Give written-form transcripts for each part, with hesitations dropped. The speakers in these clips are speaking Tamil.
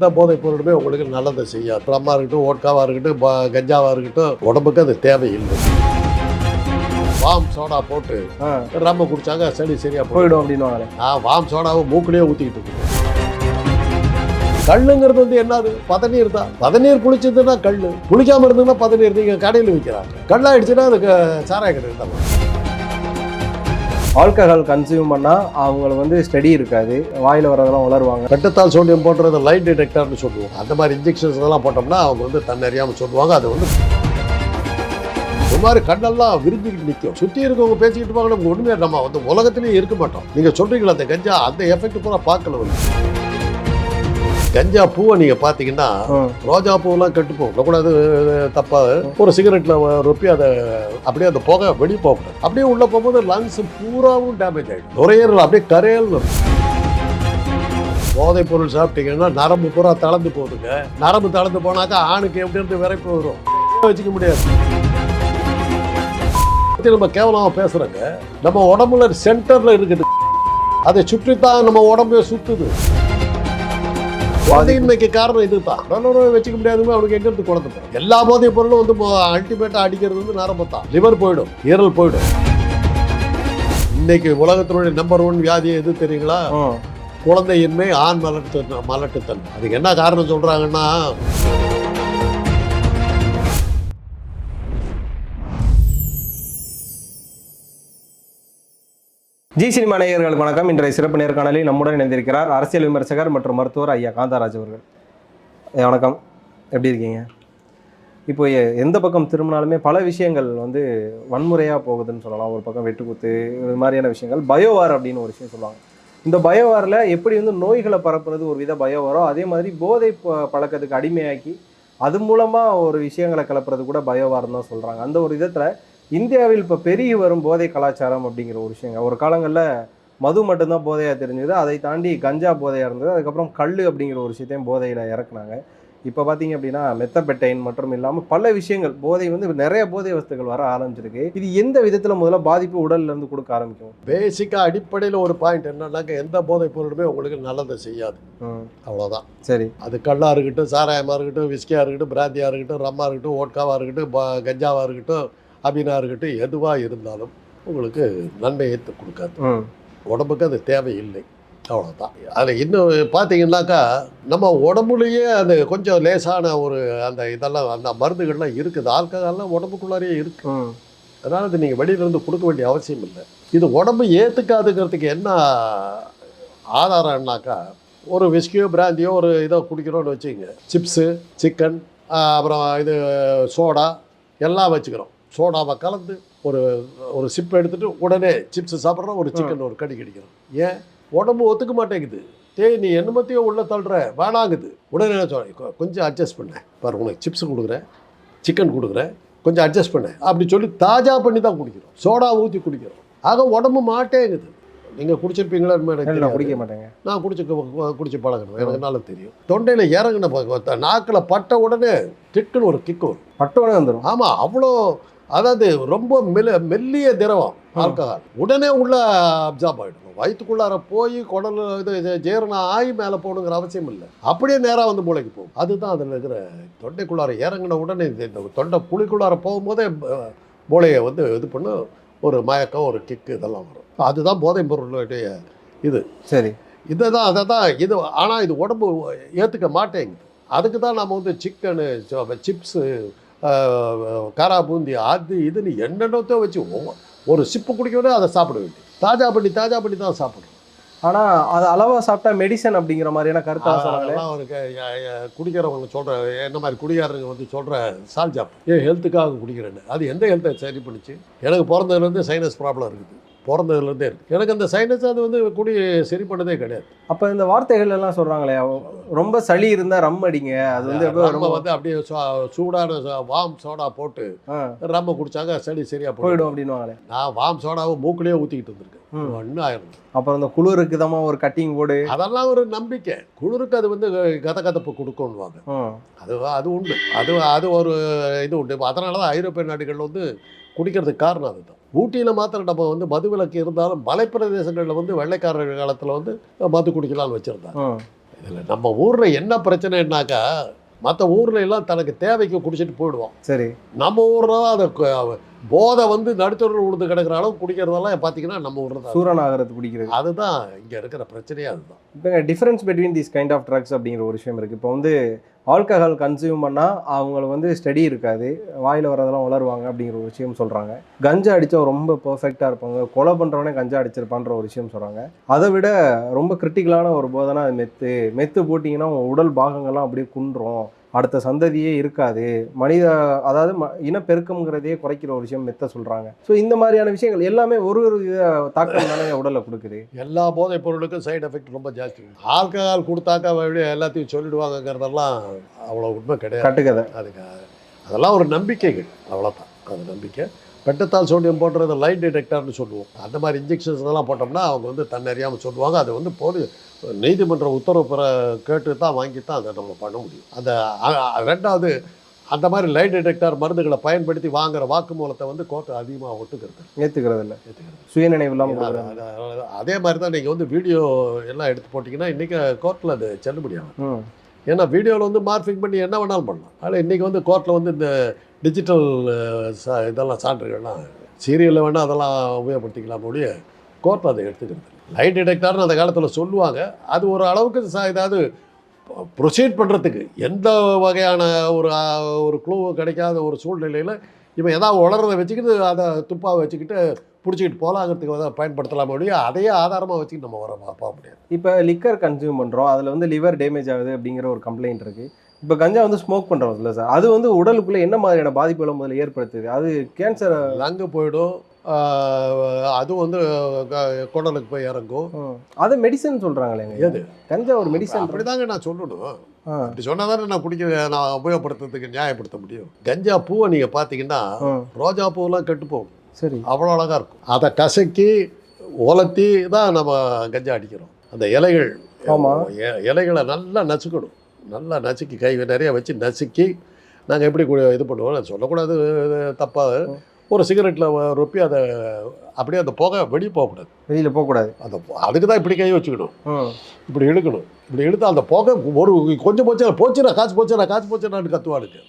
எந்த போதைப் பொருளுமே உங்களுக்கு நல்லதை செய்யாது. ட்ரம்மா இருக்கட்டும், ஓட்காவாக இருக்கட்டும், கஞ்சாவாக இருக்கட்டும், உடம்புக்கு அது தேவையில்லை. வாம் சோடா போட்டு ரம்ம குடிச்சாங்க சளி சரியா போயிடும் அப்படின்னு வாம் சோடாவை மூக்கிலேயே ஊற்றிக்கிட்டு இருக்கு. கல்லுங்கிறது வந்து என்னது? பதநீர் தான். பதநீர் குளிச்சதுன்னா கல்லு, குளிக்காம இருந்ததுன்னா பதநீர். நீங்க கடையில் விற்கிறாங்க. கல்லாயிடுச்சுன்னா அதுக்கு சாராய கடை தான். ஆல்கஹால் கன்சியூம் பண்ணால் அவங்களுக்கு வந்து ஸ்டடி இருக்காது, வாயில் வரதெல்லாம் வளருவாங்க. பெட்டத்தால் சோடியம் போடுறது லைட் டிடெக்டர்னு சொல்லுவோம். அந்த மாதிரி இன்ஜெக்ஷன்ஸ் எல்லாம் போட்டோம்னா அவங்க வந்து தன்னறியாமல் சொல்லுவாங்க. அது வந்து இந்த மாதிரி கண்ணெல்லாம் விரிஞ்சிக்கிட்டு நிற்கும். சுற்றி இருக்கவங்க பேசிக்கிட்டு இருப்பாங்க. நமக்கு ஒன்றுமே நம்ம வந்து உலகத்திலேயே இருக்க மாட்டோம். நீங்கள் சொல்கிறீங்களா அந்த கஞ்சா, அந்த எஃபெக்ட் பூரா பார்க்கல. கஞ்சா பூவை நீங்க பாத்தீங்கன்னா ரோஜா பூவெல்லாம் கெட்டு போகும் கூடாது, தப்பா. ஒரு சிகரெட்ல ரொப்பி அதை அப்படியே அந்த புகை வெளியே போகக்கூடாது. அப்படியே உள்ள போகும்போது லங்ஸ் பூராவும் டேமேஜ் ஆகிடும். நுரையீரல் அப்படியே கரையல். போதைப் பொருள் சாப்பிட்டீங்கன்னா நரம்பு பூரா தளர்ந்து போகுதுங்க. நரம்பு தளர்ந்து போனாக்கா ஆணுக்கு எப்படி இருந்து விரைப்பு வரும், வச்சுக்க முடியாது. நம்ம கேவலமா பேசுறோங்க. நம்ம உடம்புல சென்டர்ல இருக்குது, அதை சுற்றித்தான் நம்ம உடம்பே சுத்துது. குழந்தையின்மைக்கு காரணம் இதுதான். நல்லுறவை வச்சுக்க முடியாதுமே. அவனுக்கு எங்க இருந்து குழந்தை போகும்? எல்லா போதைப் பொருளும் வந்து அல்டிமேட்டா அடிக்கிறது வந்து நரம்பு தான். லிவர் போயிடும், ஈரல் போயிடும். இன்னைக்கு உலகத்தினுடைய நம்பர் 1 வியாதி எது தெரியுங்களா? குழந்தையின்மை, ஆண் மலட்டுத்தன்மை. அதுக்கு என்ன காரணம் சொல்றாங்கன்னா, ஜி சினிமா நேயர்களுக்கு வணக்கம். இன்றைய சிறப்பு நேர்காணலில் நம்முடன் இணைந்திருக்கிறார் அரசியல் விமர்சகர் மற்றும் மருத்துவர் ஐயா காந்தராஜ் அவர்கள். வணக்கம், எப்படி இருக்கீங்க? இப்போ எந்த பக்கம் திரும்பினாலுமே பல விஷயங்கள் வந்து வன்முறையாக போகுதுன்னு சொல்லலாம். ஒரு பக்கம் வெட்டுக்குத்து, இது மாதிரியான விஷயங்கள். பயோவார் அப்படின்னு ஒரு விஷயம் சொல்லுவாங்க. இந்த பயோவாரில் எப்படி வந்து நோய்களை பரப்புறது ஒரு வித பயோவாரோ, அதே மாதிரி போதை பழக்கத்துக்கு அடிமையாக்கி அது மூலமாக ஒரு விஷயங்களை கிளப்புறது கூட பயோவார்னு தான் சொல்கிறாங்க. அந்த ஒரு விதத்தில் இந்தியாவில் இப்போ பெருகி வரும் போதை கலாச்சாரம் அப்படிங்கிற ஒரு விஷயங்க. ஒரு காலங்களில் மது மட்டும்தான் போதையாக தெரிஞ்சது, அதை தாண்டி கஞ்சா போதையாக இருந்தது. அதுக்கப்புறம் கல் அப்படிங்கிற ஒரு விஷயத்தையும் போதையில் இறக்குனாங்க. இப்போ பார்த்தீங்க அப்படின்னா மெத்தபெட்டைன் மற்றும் இல்லாமல் பல விஷயங்கள் போதை வந்து நிறைய போதை வஸ்துகள் வர ஆரம்பிச்சிருக்கு. இது எந்த விதத்தில் முதல்ல பாதிப்பு உடல்ல இருந்து கொடுக்க ஆரம்பிக்கும்? பேசிக்காக அடிப்படையில் ஒரு பாயிண்ட் என்னன்னாக்க, எந்த போதைப் பொருளுமே உங்களுக்கு நல்லதை செய்யாது. அவ்வளோதான். சரி, அது கல்லாக இருக்கட்டும், சாராயமாக இருக்கட்டும், விஸ்கியாக இருக்கட்டும், பிராந்தியாக இருக்கட்டும், ரம்மா இருக்கட்டும், ஓட்காவாக இருக்கட்டும், கஞ்சாவாக இருக்கட்டும், அபினா இருக்கட்டும், எதுவாக இருந்தாலும் உங்களுக்கு நன்மையை கொடுக்காது. உடம்புக்கு அது தேவையில்லை. அவ்வளோதான். அதில் இன்னும் பார்த்தீங்கன்னாக்கா, நம்ம உடம்புலேயே அது கொஞ்சம் லேசான ஒரு அந்த இதெல்லாம் அந்த மருந்துகள்லாம் இருக்குது. ஆல்கஹால்லாம் உடம்புக்குள்ளாரையே இருக்குது. அதனால் அது நீங்கள் வெளியிலேருந்து கொடுக்க வேண்டிய அவசியம் இல்லை. இது உடம்பு ஏற்றுக்காதுங்கிறதுக்கு என்ன ஆதாரம்னாக்கா, ஒரு விஸ்கியோ பிராந்தியோ ஒரு இதோ குடிக்கிறோன்னு வச்சுக்கோங்க. சிப்ஸு, சிக்கன், அப்புறம் இது சோடா எல்லாம் வச்சுக்கிறோம். சோடாவை கலந்து ஒரு சிப் எடுத்துகிட்டு உடனே சிப்ஸு சாப்பிட்றோம், ஒரு சிக்கன் ஒரு கடி கடிக்கிறோம். ஏன்? உடம்பு ஒத்துக்க மாட்டேங்குது. நீ என்னமத்தையோ உள்ள தள்ளுற, வேணாங்குது. உடனே என்ன சொல்ல, கொஞ்சம் அட்ஜஸ்ட் பண்ணேன் பாரு, உனக்கு சிப்ஸு கொடுக்குறேன், சிக்கன் கொடுக்குறேன், கொஞ்சம் அட்ஜஸ்ட் பண்ணேன் அப்படி சொல்லி தாஜா பண்ணி தான் குடிக்கிறோம். சோடா ஊற்றி குடிக்கிறோம். ஆக உடம்பு மாட்டேங்குது. நீங்கள் குடிச்சிருப்பீங்களா? குடிக்க மாட்டேங்க. நான் குடிச்சு பழகணும், எனக்கு நல்லா தெரியும். தொண்டையில் இறங்கின நாக்கில் பட்ட உடனே கிக்குன்னு ஒரு கிக்கு வரும். பட்ட உடனே வந்துடும். ஆமாம், அவ்வளோ. அதாவது ரொம்ப மெல்லிய திரவம் ஆல்கஹால். உடனே உள்ள அப்சார்ப் ஆகிடும். வயிற்றுக்குள்ளார போய் குடல் இது ஜீரணம் ஆகி மேலே போகணுங்கிற அவசியம் இல்லை. அப்படியே நேராக வந்து மூளைக்கு போகும். அதுதான் அதில் இருக்கிற தொண்டைக்குள்ளார இறங்கின உடனே இந்த தொண்டை குழிக்குள்ளார போகும்போதே மூளையை வந்து இது பண்ண ஒரு மயக்கம், ஒரு கிக்கு இதெல்லாம் வரும். அதுதான் போதைப் பொருளுடைய இது. சரி, இதை தான் இது. ஆனால் இது உடம்பு ஏற்றுக்க மாட்டேங்குது. அதுக்கு தான் நம்ம வந்து சிக்கனு, சிப்ஸு, காரா பூந்தி, அது இதுன்னு என்னென்னத்தோ வச்சு ஒரு சிப்பு குடிக்கணும், அதை சாப்பிட வேண்டியது. தாஜா பண்ணி தான் சாப்பிடணும். ஆனால் அது அளவாக சாப்பிட்டா மெடிசன் அப்படிங்கிற மாதிரியான கருத்தாக சொல்லலாம். அவருக்கு குடிக்கிறவங்க சொல்கிற என்ன மாதிரி குடிகாரங்க வந்து சொல்கிற சால்ஜாப், ஹெல்த்துக்காக குடிக்கிறேன்னு. அது எந்த ஹெல்த்தை சரி பண்ணிச்சு? எனக்கு பிறந்ததுலேருந்து சைனஸ் ப்ராப்ளம் இருக்குது. பிறந்ததுலேருந்தே இருக்குது எனக்கு அந்த சைனஸ். அது வந்து குடி சரி பண்ணதே கிடையாது. அப்போ இந்த வார்த்தைகள் எல்லாம் சொல்கிறாங்களே, ரொம்ப சளி இருந்தால் ரம் அடிங்க, அது வந்து நம்ம வந்து அப்படியே சூடான வாம் சோடா போட்டு ரம்ம குடிச்சாங்க சளி சரியா போயிடும் அப்படின்வாங்களே. நான் வாம் சோடாவை மூக்கிலேயே ஊற்றிக்கிட்டு இருந்திருக்கேன். ஒன்றும் ஆயிரும். அப்புறம் இந்த குளிருக்கு தான் ஒரு கட்டிங் போடு, அதெல்லாம் ஒரு நம்பிக்கை. குளிருக்கு அது வந்து கதப்பு கொடுக்கணுவாங்க. அது உண்டு. அது ஒரு இது உண்டு. அதனால தான் ஐரோப்பிய நாடுகள் வந்து குடிக்கிறதுக்கு காரணம் அதுதான். ஊட்டியில் மாத்திரம் நம்ம வந்து மதுவிலக்கு இருந்தாலும் மலைப்பிரதேசங்களில் வந்து வெள்ளைக்காரர்கள் காலத்தில் வந்து மது குடிக்கலாம்னு வச்சுருந்தாங்க. இதில் நம்ம ஊரில் என்ன பிரச்சனைனாக்கா, மற்ற ஊர்ல எல்லாம் தனக்கு தேவைக்கு குடிச்சிட்டு போயிடுவோம். சரி. நம்ம ஊரில் தான் அதை போதை வந்து நடுத்தருவில் விழுந்து கிடக்கிற அளவுக்கு குடிக்கிறதெல்லாம் பார்த்தீங்கன்னா நம்ம ஊரில் தான். சூரனாகிறது குடிக்கிறது. அதுதான் இங்கே இருக்கிற பிரச்சனையே அதுதான். இப்போ difference between this kind of drugs அப்படிங்கிற ஒரு விஷயம் இருக்குது. இப்போ வந்து ஆல்கஹால் கன்சியூம் பண்ணால் அவங்களுக்கு வந்து ஸ்டடி இருக்காது, வாயில் வரதெல்லாம் வளருவாங்க அப்படிங்கிற ஒரு விஷயம் சொல்கிறாங்க. கஞ்சா அடித்தா ரொம்ப பர்ஃபெக்டாக இருப்பாங்க, கொலை பண்ணுறவனே கஞ்சா அடிச்சிருப்பான்ற ஒரு விஷயம் சொல்கிறாங்க. அதை விட ரொம்ப கிரிட்டிக்கலான ஒரு போதைனா அது மெத்து போட்டிங்கன்னா உடல் பாகங்கள்லாம் அப்படியே குன்றும், அடுத்த சந்ததியே இருக்காது, அதாவது இனப்பெருக்கம்ங்கிறதையே குறைக்கிற ஒரு விஷயம் மெத்த சொல்கிறாங்க. ஸோ இந்த மாதிரியான விஷயங்கள் எல்லாமே ஒரு தாக்கம் தானே உடலில் கொடுக்குது. எல்லா போதைப் பொருளுக்கும் சைடு எஃபெக்ட் ரொம்ப ஜாஸ்தி. ஆல்கஹால் கொடுத்தாக்கா எல்லாத்தையும் சொல்லிடுவாங்கங்கிறதெல்லாம் அவ்வளோ உண்மை கிடையாது. கட்டுக்கதை. அதெல்லாம் ஒரு நம்பிக்கைகள், அவ்வளோதான். அது நம்பிக்கை. பெட்டத்தால் சோடியம் போடுறது லைட் டிடெக்டர்னு சொல்லுவோம். அந்த மாதிரி இன்ஜெக்ஷன்ஸ் இதெல்லாம் போட்டோம்னா அவங்க வந்து தன்னறியாமல் சொல்லுவாங்க. அது வந்து நீதிமன்ற உத்தரவு கேட்டு தான் வாங்கி தான் அதை நம்ம பண்ண முடியும். அந்த ரெண்டாவது, அந்த மாதிரி லைட் டிடெக்டர் மருந்துகளை பயன்படுத்தி வாங்குற வாக்குமூலத்தை வந்து கோர்ட்டு அதிகமாக ஏற்றுக்கிறது இல்லை. சுயநினைவு இல்லாமல். அதே மாதிரி தான் நீங்கள் வந்து வீடியோ எல்லாம் எடுத்து போட்டிங்கன்னா இன்றைக்கி கோர்ட்டில் அது செல்லுபடியாகும். ஏன்னா வீடியோவில் வந்து மார்ஃபிங் பண்ணி என்ன வேணாலும் பண்ணலாம். அதில் இன்றைக்கி வந்து கோர்ட்டில் வந்து இந்த டிஜிட்டல் இதெல்லாம் சான்றுகள்லாம் சீரியலில் வேணால் அதெல்லாம் உபயோகப்படுத்திக்கலாம் ஒழிய கோர்ட்டில் அதை எடுத்துக்கிறது. லைட் டிடெக்டர்னு அந்த காலத்தில் சொல்லுவாங்க. அது ஒரு அளவுக்கு ஏதாவது ப்ரொசீட் பண்ணுறதுக்கு எந்த வகையான ஒரு க்ளூ கிடைக்காத ஒரு சூழ்நிலையில் இவன் ஏதாவது உளறதை வச்சுக்கிட்டு அதை துப்பாக வச்சுக்கிட்டு பிடிச்சிக்கிட்டு போகலாங்கிறதுக்கு வந்து பயன்படுத்தலாம் ஒழிய அதையே ஆதாரமாக வச்சுக்கிட்டு நம்ம பார்க்க முடியாது. இப்போ லிக்கர் கன்சியூம் பண்ணுறோம், அதில் வந்து லிவர் டேமேஜ் ஆகுது அப்படிங்கிற ஒரு கம்ப்ளைண்ட் இருக்குது. இப்போ கஞ்சா வந்து ஸ்மோக் பண்ணுறோம் இல்லை சார், அது வந்து உடலுக்குள்ளே என்ன மாதிரியான பாதிப்புகளை முதல்ல ஏற்படுத்துது? அது கேன்சர் லங்கு போயிடும், அதுவும் வந்து குடலுக்கு போய் இறங்கும். அது மெடிசன் சொல்கிறாங்களேங்க. எது கஞ்சா ஒரு மெடிசன்? அப்படி தாங்க நான் சொல்லணும். அப்படி சொன்னால் தானே நான் உபயோகப்படுத்துறதுக்கு நியாயப்படுத்த முடியும். கஞ்சா பூவை நீங்கள் பார்த்தீங்கன்னா ரோஜா பூவெல்லாம் கெட்டு போகும். சரி. அவ்வளோ அழகாக இருக்கும். அதை கசக்கி உலர்த்தி தான் நம்ம கஞ்சா அடிக்கிறோம். அந்த இலைகள், இலைகளை நல்லா நசுக்கணும். நல்லா நசுக்கி கை நிறைய வச்சு நசுக்கி நாங்கள் எப்படி இது பண்ணுவோம் சொல்லக்கூடாது தப்பாக. ஒரு சிகரெட்டில் ரொப்பி அதை அப்படியே அந்த புகை வெளியே போகக்கூடாது, வெளியில் போகக்கூடாது. அதுக்கு தான் இப்படி கை வச்சுக்கணும், இப்படி இழுக்கணும். இப்படி இழுத்து அந்த புகை ஒரு கொஞ்சம் போச்சுன்னா காசு போச்சுன்னு கத்துவானுக்கு.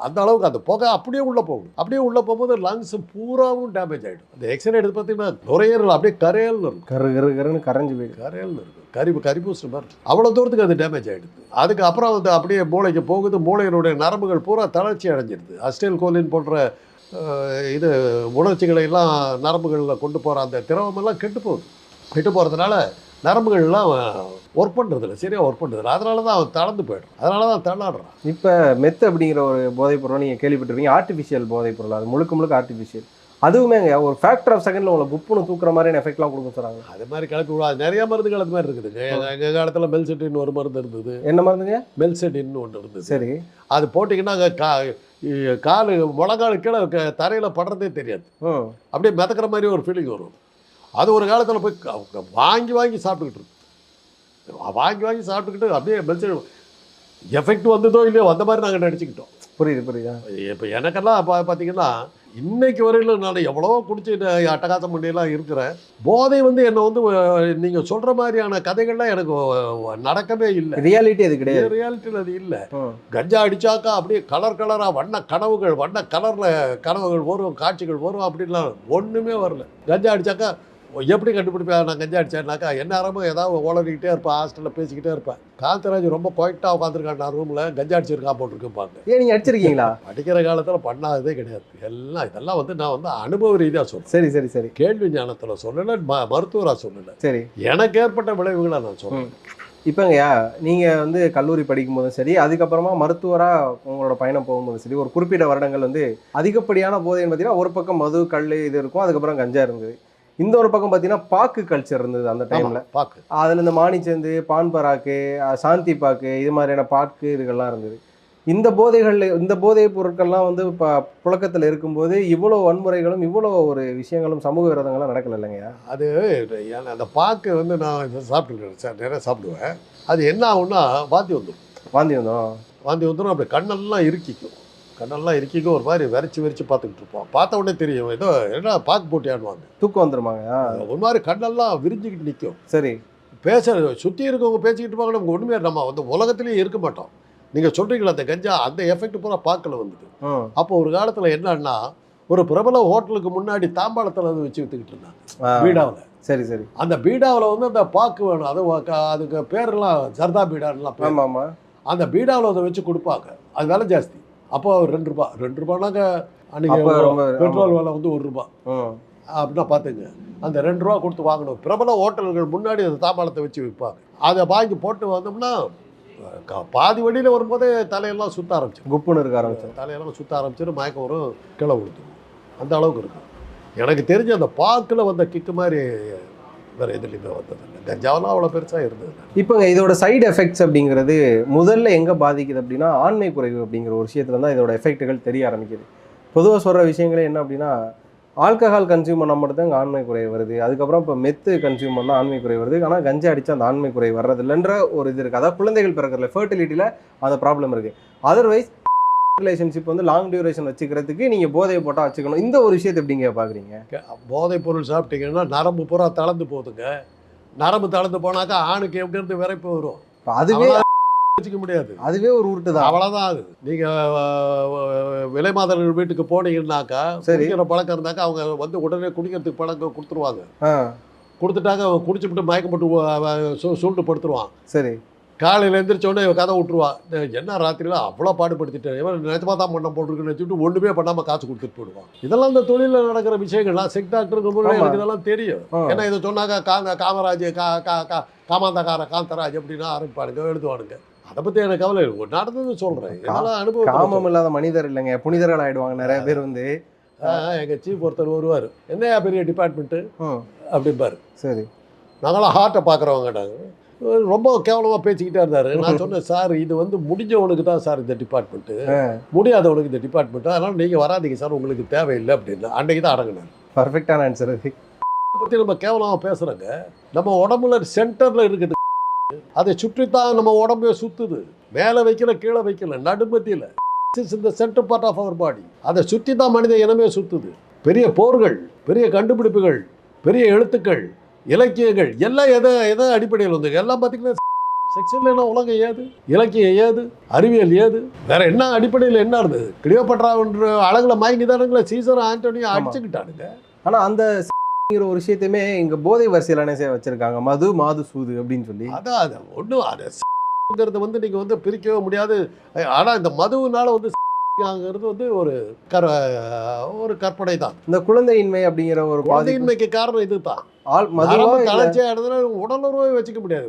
அந்த அளவுக்கு அந்த புகை அப்படியே உள்ளே போகும். அப்படியே உள்ளே போகும்போது லங்ஸ் பூராவும் டேமேஜ் ஆகிடும். அந்த எக்ஸ்ரே எடுத்து பார்த்தீங்கன்னா நுரையீரல் அப்படியே கரையல்னு இருக்கும், கரைஞ்சு போயிடும், கரையல்னு இருக்கும், கரிபூசு மாதிரி அவ்வளோ தூரத்துக்கு அது டேமேஜ் ஆகிடுது. அதுக்கப்புறம் வந்து அப்படியே மூளைக்கு போகுது. மூளையினுடைய நரம்புகள் பூரா தளர்ச்சி அடைஞ்சிடுது. அஸ்டைல் கோலின் போன்ற இது உணர்ச்சிகளை எல்லாம் நரம்புகளில் கொண்டு போகிற அந்த திரவமெல்லாம் கெட்டு போகிறதுனால நரம்புகள்லாம் ஒர்க் பண்ணுறதில்ல, சரியாக ஒர்க் பண்ணுறதில்ல. அதனால தான் அவன் தளர்ந்து போய்டும், அதனால தான் தள்ளாடுறான். இப்போ மெத்து அப்படிங்கிற ஒரு போதைப் பொருளை நீங்கள் கேள்விப்பட்டிருக்கீங்க. ஆர்டிஃபிஷியல் போதைப் பொருள், அது முழுக்க ஆர்டிஃபிஷியல். அதுவுமே ஒரு ஃபேக்டர் ஆஃப் செகண்டில் உங்களை புப்புன்னு தூக்குற மாதிரியான எஃபெக்ட்லாம் கொடுக்க சொல்கிறாங்க. அது மாதிரி கிளப்பி விடாது. நிறைய மருந்துகள் அது மாதிரி இருக்குதுங்க. எங்கள் காலத்தில் மெல்செட்டின் ஒரு மருந்து இருந்தது. என்ன மருந்துங்க? மெல்செட்டின்னு ஒன்று இருந்தது. சரி. அது போட்டிங்கன்னா கால் முழங்கால் கீழே தரையில் படுறதே தெரியாது, அப்படியே மிதக்கிற மாதிரி ஒரு ஃபீலிங் வரும். அது ஒரு காலத்தில் போய் வாங்கி சாப்பிட்டுக்கிட்டு அப்படியே மெல்செட் எஃபெக்ட் வந்ததோ இல்லையோ அந்த மாதிரி நாங்கள் நடிச்சுக்கிட்டோம். புரியுதா? இப்போ எனக்கெல்லாம் பார்த்தீங்கன்னா இன்னைக்கு வரையிலும் நான் எவ்வளோ குடிச்சு அட்டகாசம் பண்ணியெல்லாம் இருக்கிறேன். போதை வந்து என்னை வந்து நீங்கள் சொல்கிற மாதிரியான கதைகள்லாம் எனக்கு நடக்கவே இல்லை. ரியாலிட்டி அது கிடையாது. ரியாலிட்டியில் அது இல்லை. கஞ்சா அடித்தாக்கா அப்படியே கலராக வண்ண கலரில் கனவுகள் வரும், காட்சிகள் வரும். அப்படின்லாம் ஒன்றுமே வரல. கஞ்சா அடித்தாக்கா எப்படி கண்டுபிடிப்பேன் நான் கஞ்சா அடித்தேன்னாக்கா எந்நேரமும் ஏதாவது ஓலறிக்கிட்டே இருப்பேன், ஹாஸ்டலில் பேசிக்கிட்டே இருப்பேன். காந்தராஜ் ரொம்ப குவைட்டாக உட்காந்துருக்கான் நான் ரூமில், கஞ்சா அடிச்சிருக்கா போட்டிருக்குப்பாங்க. ஏன் நீங்கள் அடிச்சிருக்கீங்களா? படிக்கிற காலத்தில் பண்ணாததே கிடையாது. இதெல்லாம் வந்து நான் வந்து அனுபவ ரீதியாக சொல்கிறேன். சரி. கேள்வி ஞானத்தில் சொல்லலை, மருத்துவராக சொல்லலை. சரி. எனக்கு ஏற்பட்ட விளைவுகளை நான் சொல்கிறேன். இப்போங்கய்யா, நீங்கள் வந்து கல்லூரி படிக்கும் போதும் சரி, அதுக்கப்புறமா மருத்துவராக உங்களோட பயணம் போகும்போதும் சரி, ஒரு குறிப்பிட்ட வருடங்கள் வந்து அதிகப்படியான போதைன்னு பார்த்தீங்கன்னா ஒரு பக்கம் மது, கல் இது இருக்கும், அதுக்கப்புறம் கஞ்சா இருந்தது. இந்த ஒரு பக்கம் பார்த்தீங்கன்னா பாக்கு கல்ச்சர் இருந்தது அந்த டைமில். பாக்கு, அதில் இந்த மாணிச்சந்து, பான் பராக்கு, சாந்தி பாக்கு, இது மாதிரியான பாக்கு இதுகள்லாம் இருந்தது. இந்த போதைப் பொருட்கள்லாம் வந்து இப்போ புழக்கத்தில் இருக்கும்போது இவ்வளோ வன்முறைகளும் இவ்வளோ ஒரு விஷயங்களும் சமூக விரோதங்கள்லாம் நடக்கல இல்லைங்கய்யா? அது அந்த பாக்கு வந்து நான் சாப்பிட்டுருக்கேன் சார், நிறைய சாப்பிடுவேன். அது என்ன ஆகும்னா வாந்தி வந்துடும். அப்படி கண்ணெல்லாம் இறுக்கிக்கும் ஒரு மாதிரி விரைச்சி பார்த்துக்கிட்டு இருப்போம். பார்த்த உடனே தெரியும் என்ன பாக்கு போட்டியானுவாங்க. தூக்கம் வந்துருமாங்க. ஒரு மாதிரி கண்ணெல்லாம் விரிஞ்சிக்கிட்டு நிற்கும். சரி. சுற்றி இருக்கவங்க பேசிக்கிட்டு இருப்பாங்க, நமக்கு ஒன்றுமே நம்ம வந்து உலகத்திலேயே இருக்க மாட்டோம். நீங்கள் சொல்கிறீங்களா அந்த கஞ்சா, அந்த எஃபெக்ட் பூரா பார்க்கல வந்துட்டு. அப்போ ஒரு காலத்தில் என்னன்னா, ஒரு பிரபல ஹோட்டலுக்கு முன்னாடி தாம்பாளத்தில் வந்து வச்சு விற்றுக்கிட்டு இருந்தாங்க பீடாவில். சரி சரி. அந்த பீடாவில் வந்து அந்த பாக்கு வேணும், அதுக்கு பேரெல்லாம் ஜர்தா பீடான்லாம் பேர். ஆமாம். அந்த பீடாவில் அதை வச்சு கொடுப்பாங்க, அது விலை ஜாஸ்தி. அப்போ ₹2 அன்றைக்கி பெட்ரோல் விலை வந்து ₹1 அப்படின்னா பார்த்துங்க. அந்த ₹2 கொடுத்து வாங்கணும். பிரபல ஹோட்டல்கள் முன்னாடி அந்த தாம்பாளத்தை வச்சு விற்பாங்க. அதை வாங்கி போட்டு வந்தோம்னா பாதி வழியில் வரும்போதே தலையெல்லாம் சுற்ற ஆரம்பிச்சிடும், குப்புன்னு இருக்க ஆரம்பிச்சிடும். தலையெல்லாம் சுற்ற ஆரம்பிச்சிடும், மயக்கம் வரும், கிளை கொடுத்துரும். அந்த அளவுக்கு இருக்கும். எனக்கு தெரிஞ்ச அந்த பாக்கில் வந்த கிக்கு மாதிரி வேறு எதுலையுமே வந்ததில்லை. கஞ்சாவெல்லாம் அவ்வளோ பெருசாக இருந்தது. இப்போங்க இதோட சைடு எஃபெக்ட்ஸ் அப்படிங்கிறது முதல்ல எங்கே பாதிக்குது அப்படின்னா, ஆண்மை குறைவு அப்படிங்கிற ஒரு விஷயத்துல தான் இதோட எஃபெக்ட்டுகள் தெரிய ஆரம்பிக்குது. பொதுவாக சொல்கிற விஷயங்களே என்ன அப்படின்னா, ஆல்கஹால் கன்சியூம் பண்ணால் மட்டும்தான் இங்கே ஆண்மை குறை வருது, அதுக்கப்புறம் இப்போ மெத்து கன்சியூம் பண்ணால் ஆண்மை குறை வருது, ஆனால் கஞ்சா அடித்தா அந்த ஆண்மை குறை வர்றதில்லைன்ற ஒரு இது இருக்குது. அதாவது குழந்தைகள் பிறக்கிறதுல ஃபர்டிலிட்டியில் அந்த ப்ராப்ளம் இருக்குது. அதர்வைஸ் ரிலேஷன்ஷிப் வந்து லாங் டியூரேஷன் வச்சுக்கிறதுக்கு நீங்கள் போதையை போட்டால் வச்சுக்கணும். இந்த ஒரு விஷயத்தை எப்படிங்க பார்க்குறீங்க? போதைப் பொருள் சாப்பிட்டீங்கன்னா நரம்பு பூரா தளர்ந்து போகுதுங்க. நரம்பு தளர்ந்து போனாக்கா ஆணுக்கு எங்கேருந்து விரைப்பு வரும்? அதுவே வச்சுக்க முடியாது. அதுவே ஒரு உருட்டு தான். அவ்வளோதான். அது நீங்கள் விலை மாதர்கள் வீட்டுக்கு போனீங்கன்னாக்கா, குடிக்கிற பழக்கம் இருந்தாக்கா அவங்க வந்து உடனே குடிக்கிறதுக்கு பழக்கம் கொடுத்துருவாங்க. கொடுத்துட்டாங்க, குடிச்சுட்டு மயக்கம் போட்டு சூழ்ந்து படுத்துருவான். சரி. காலையில் எழுந்திரிச்சோடனே கதை விட்டுருவான். என்ன ராத்திரியில் அவ்வளோ பாடுபடுத்திட்டேன், இவன் நிஜமாக தான் பண்ண போட்டுருக்குன்னு வச்சுட்டு ஒன்றுமே பண்ணாமல் காசு கொடுத்துட்டு போயிடுவான். இதெல்லாம் இந்த தொழிலில் நடக்கிற விஷயங்கள்லாம் செக் டாக்டருக்கு போது எனக்கு இதெல்லாம் தெரியும். ஏன்னா இதை சொன்னாங்க காமராஜ் காமாந்தகார காந்தராஜ் அப்படின்னா ஆரம்பிப்பானுங்க, எழுதுவானுங்க. அதை பற்றி எனக்கு கவலை நடந்ததுன்னு சொல்கிறேன். இதெல்லாம் அனுபவம். காமம் இல்லாத மனிதர் இல்லைங்க, புனிதர்கள் ஆகிடுவாங்க நிறைய பேர். வந்து எங்கள் சீஃப் ஒருத்தர் வருவார், என்னையா பெரிய டிபார்ட்மெண்ட்டு அப்படிம்பார். சரி. நாங்களாம் ஹார்ட்டை பார்க்குறவங்க. ரொம்ப கேவலமாக பேசிக்கிட்டே இருந்தார். நான் சொன்னேன், சார் இது வந்து முடிஞ்சவனுக்கு தான் சார் இந்த டிபார்ட்மெண்ட்டு, முடியாதவனுக்கு இந்த டிபார்ட்மெண்ட்டு, அதனால் நீங்கள் வராதிங்க சார், உங்களுக்கு தேவையில்லை அப்படின்னு அன்றைக்கி தான் அடங்கினார். பர்ஃபெக்டான ஆன்சர். அது பற்றி நம்ம கேவலமாக பேசுகிறோங்க. நம்ம உடம்புல சென்டரில் இருக்குது, அதை சுற்றித்தான் நம்ம உடம்பே சுற்றுது. மேலே வைக்கல, கீழே வைக்கல, நடுமத்தியில். இந்த சென்டர் பார்ட் ஆஃப் அவர் பாடி, அதை சுற்றி தான் மனித இனமே சுற்றுது. பெரிய போர்கள், பெரிய கண்டுபிடிப்புகள், பெரிய எழுத்துக்கள், இலக்கியங்கள் எல்லாம் எதை அடிப்படையில் வந்து எல்லாம் பார்த்தீங்கன்னா செக்ஷனில் உலகம் ஏது, இலக்கியம் ஏது, அறிவியல் ஏது, வேற என்ன அடிப்படையில் என்ன இருந்தது? கிளியோபட்ரான்ற அழகுல மயங்கி தானுங்களே சீசர் ஆண்டோனியும் அடிச்சுக்கிட்டானுங்க. ஆனால் அந்த ஒரு விஷயத்தையுமே இங்கே போதை வரிசையிலானே வச்சிருக்காங்க, மது மாது சூது அப்படின்னு சொல்லி. அதான் அது ஒன்றும் அதை வந்து நீங்கள் வந்து பிரிக்கவே முடியாது. ஆனால் இந்த மதுவினால வந்து வந்து ஒரு கற்பனை தான். இந்த குழந்தையின்மை அப்படிங்கிற ஒரு குழந்தையின்மைக்கு காரணம் இது தான். உடலுறவை வச்சுக்க முடியாது,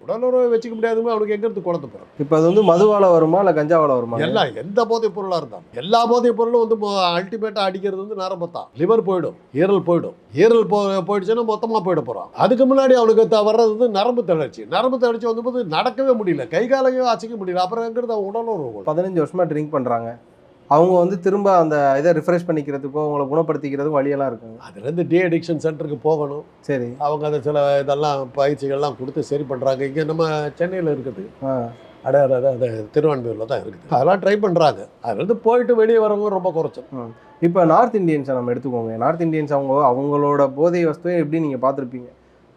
உடலுறவை வச்சுக்க முடியாதுமே. அவனுக்கு எங்கிறது குழந்தை போகிறோம். இப்போ அது வந்து மதுவால வருமா இல்லை கஞ்சாவால வருமா? எல்லாம் எந்த போதைப் பொருளாக இருந்தாலும் எல்லா போதைப் பொருளும் வந்து அல்டிமேட்டாக அடிக்கிறது வந்து நரம்பத்தான். லிவர் போயிடும், ஈரல் போயிடுச்சுன்னா மொத்தமாக போயிட போகிறான். அதுக்கு முன்னாடி அவனுக்கு வர்றது வந்து நரம்பு தளர்ச்சி வந்து நடக்கவே முடியல, கை காலையும் அசைக்க முடியல. அப்புறம் எங்கிறது அவன் உடலுறவு. 15 வருஷமா ட்ரிங்க் பண்ணுறாங்க, அவங்க வந்து திரும்ப அந்த இதை ரிஃப்ரெஷ் பண்ணிக்கிறதுக்கோ அவங்கள குணப்படுத்திக்கிறதுக்கும் வழியெல்லாம் இருக்குங்க. அதுலேருந்து டி அடிக்ஷன் சென்டருக்கு போகணும். சரி. அவங்க அதை சில இதெல்லாம் பயிற்சிகள்லாம் கொடுத்து சரி பண்ணுறாங்க. இங்கே நம்ம சென்னையில் இருக்குது, அது திருவான்மையூரில் தான் இருக்குது. அதெல்லாம் ட்ரை பண்ணுறாங்க. அதுலேருந்து போயிட்டு வெளியே வரவங்க ரொம்ப குறைச்சல். இப்போ நார்த் இந்தியன்ஸை நம்ம எடுத்துக்கோங்க. நார்த் இந்தியன்ஸ் அவங்களோட போதை வஸ்துவை எப்படி நீங்கள் பார்த்துருப்பீங்க.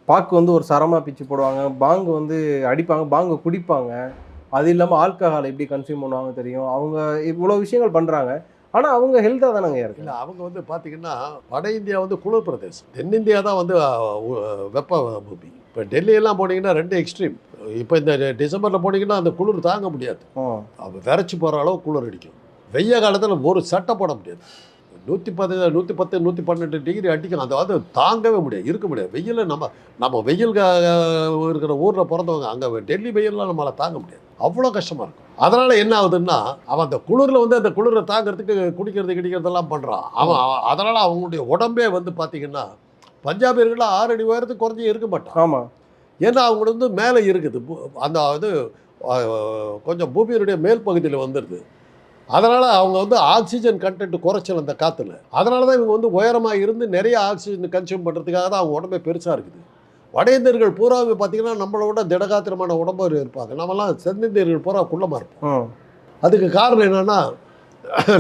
பாக்கு வந்து ஒரு சரமாக பிச்சு போடுவாங்க, பாங்கு வந்து அடிப்பாங்க, பாங்கு குடிப்பாங்க. அது இல்லாமல் ஆல்கஹால் எப்படி கன்சியூம் பண்ணுவாங்க தெரியும். அவங்க இவ்வளோ விஷயங்கள் பண்ணுறாங்க, ஆனால் அவங்க ஹெல்த்தாக தானங்க இருக்கு. இல்லை, அவங்க வந்து பார்த்திங்கன்னா வட இந்தியா வந்து குளிர் பிரதேசம், தென்னிந்தியா தான் வந்து வெப்ப பூமி. இப்போ டெல்லியெல்லாம் போனீங்கன்னா 2 எக்ஸ்ட்ரீம். இப்போ இந்த டிசம்பரில் போனீங்கன்னா அந்த குளிர் தாங்க முடியாது, விரைச்சி போகிற அளவு குளிர் அடிக்கும். வெய்ய காலத்தில் ஒரு சட்டை போட முடியாது, 110, 112 டிகிரி அடிக்கும். அதாவது தாங்கவே முடியாது, இருக்க முடியாது. வெயில் நம்ம வெயில் இருக்கிற ஊரில் பிறந்தவங்க அங்கே டெல்லி வெயிலெலாம் நம்மளால் தாங்க முடியாது, அவ்வளோ கஷ்டமாக இருக்கும். அதனால் என்ன ஆகுதுன்னா, அவன் அந்த குளிரில் வந்து அந்த குளிரை தாங்கிறதுக்கு கிடைக்கிறதெல்லாம் பண்ணுறான் அவன். அதனால் அவங்களுடைய உடம்பே வந்து பார்த்திங்கன்னா பஞ்சாபியர்களாக 6 அடி உயரத்துக்கு குறைஞ்சி இருக்க மாட்டான். ஆமாம். ஏன்னா அவங்களுக்கு வந்து மேலே இருக்குது, அந்த இது கொஞ்சம் பூமியினுடைய மேல் பகுதியில் வந்துடுது. அதனால் அவங்க வந்து ஆக்சிஜன் கண்டென்ட் குறைச்சல் அந்த காற்றுல. அதனால தான் இவங்க வந்து உயரமாக இருந்து நிறைய ஆக்சிஜன் கன்சியூம் பண்ணுறதுக்காக தான் அவங்க உடம்பே பெருசாக இருக்குது. வட இந்தியர்கள் பூராவே பார்த்திங்கன்னா நம்மளோட திடகாத்திரமான உடம்பு இருப்பாங்க. நம்மலாம் தென்னிந்தியர்கள் பூரா குள்ளமாக இருப்போம். அதுக்கு காரணம் என்னென்னா,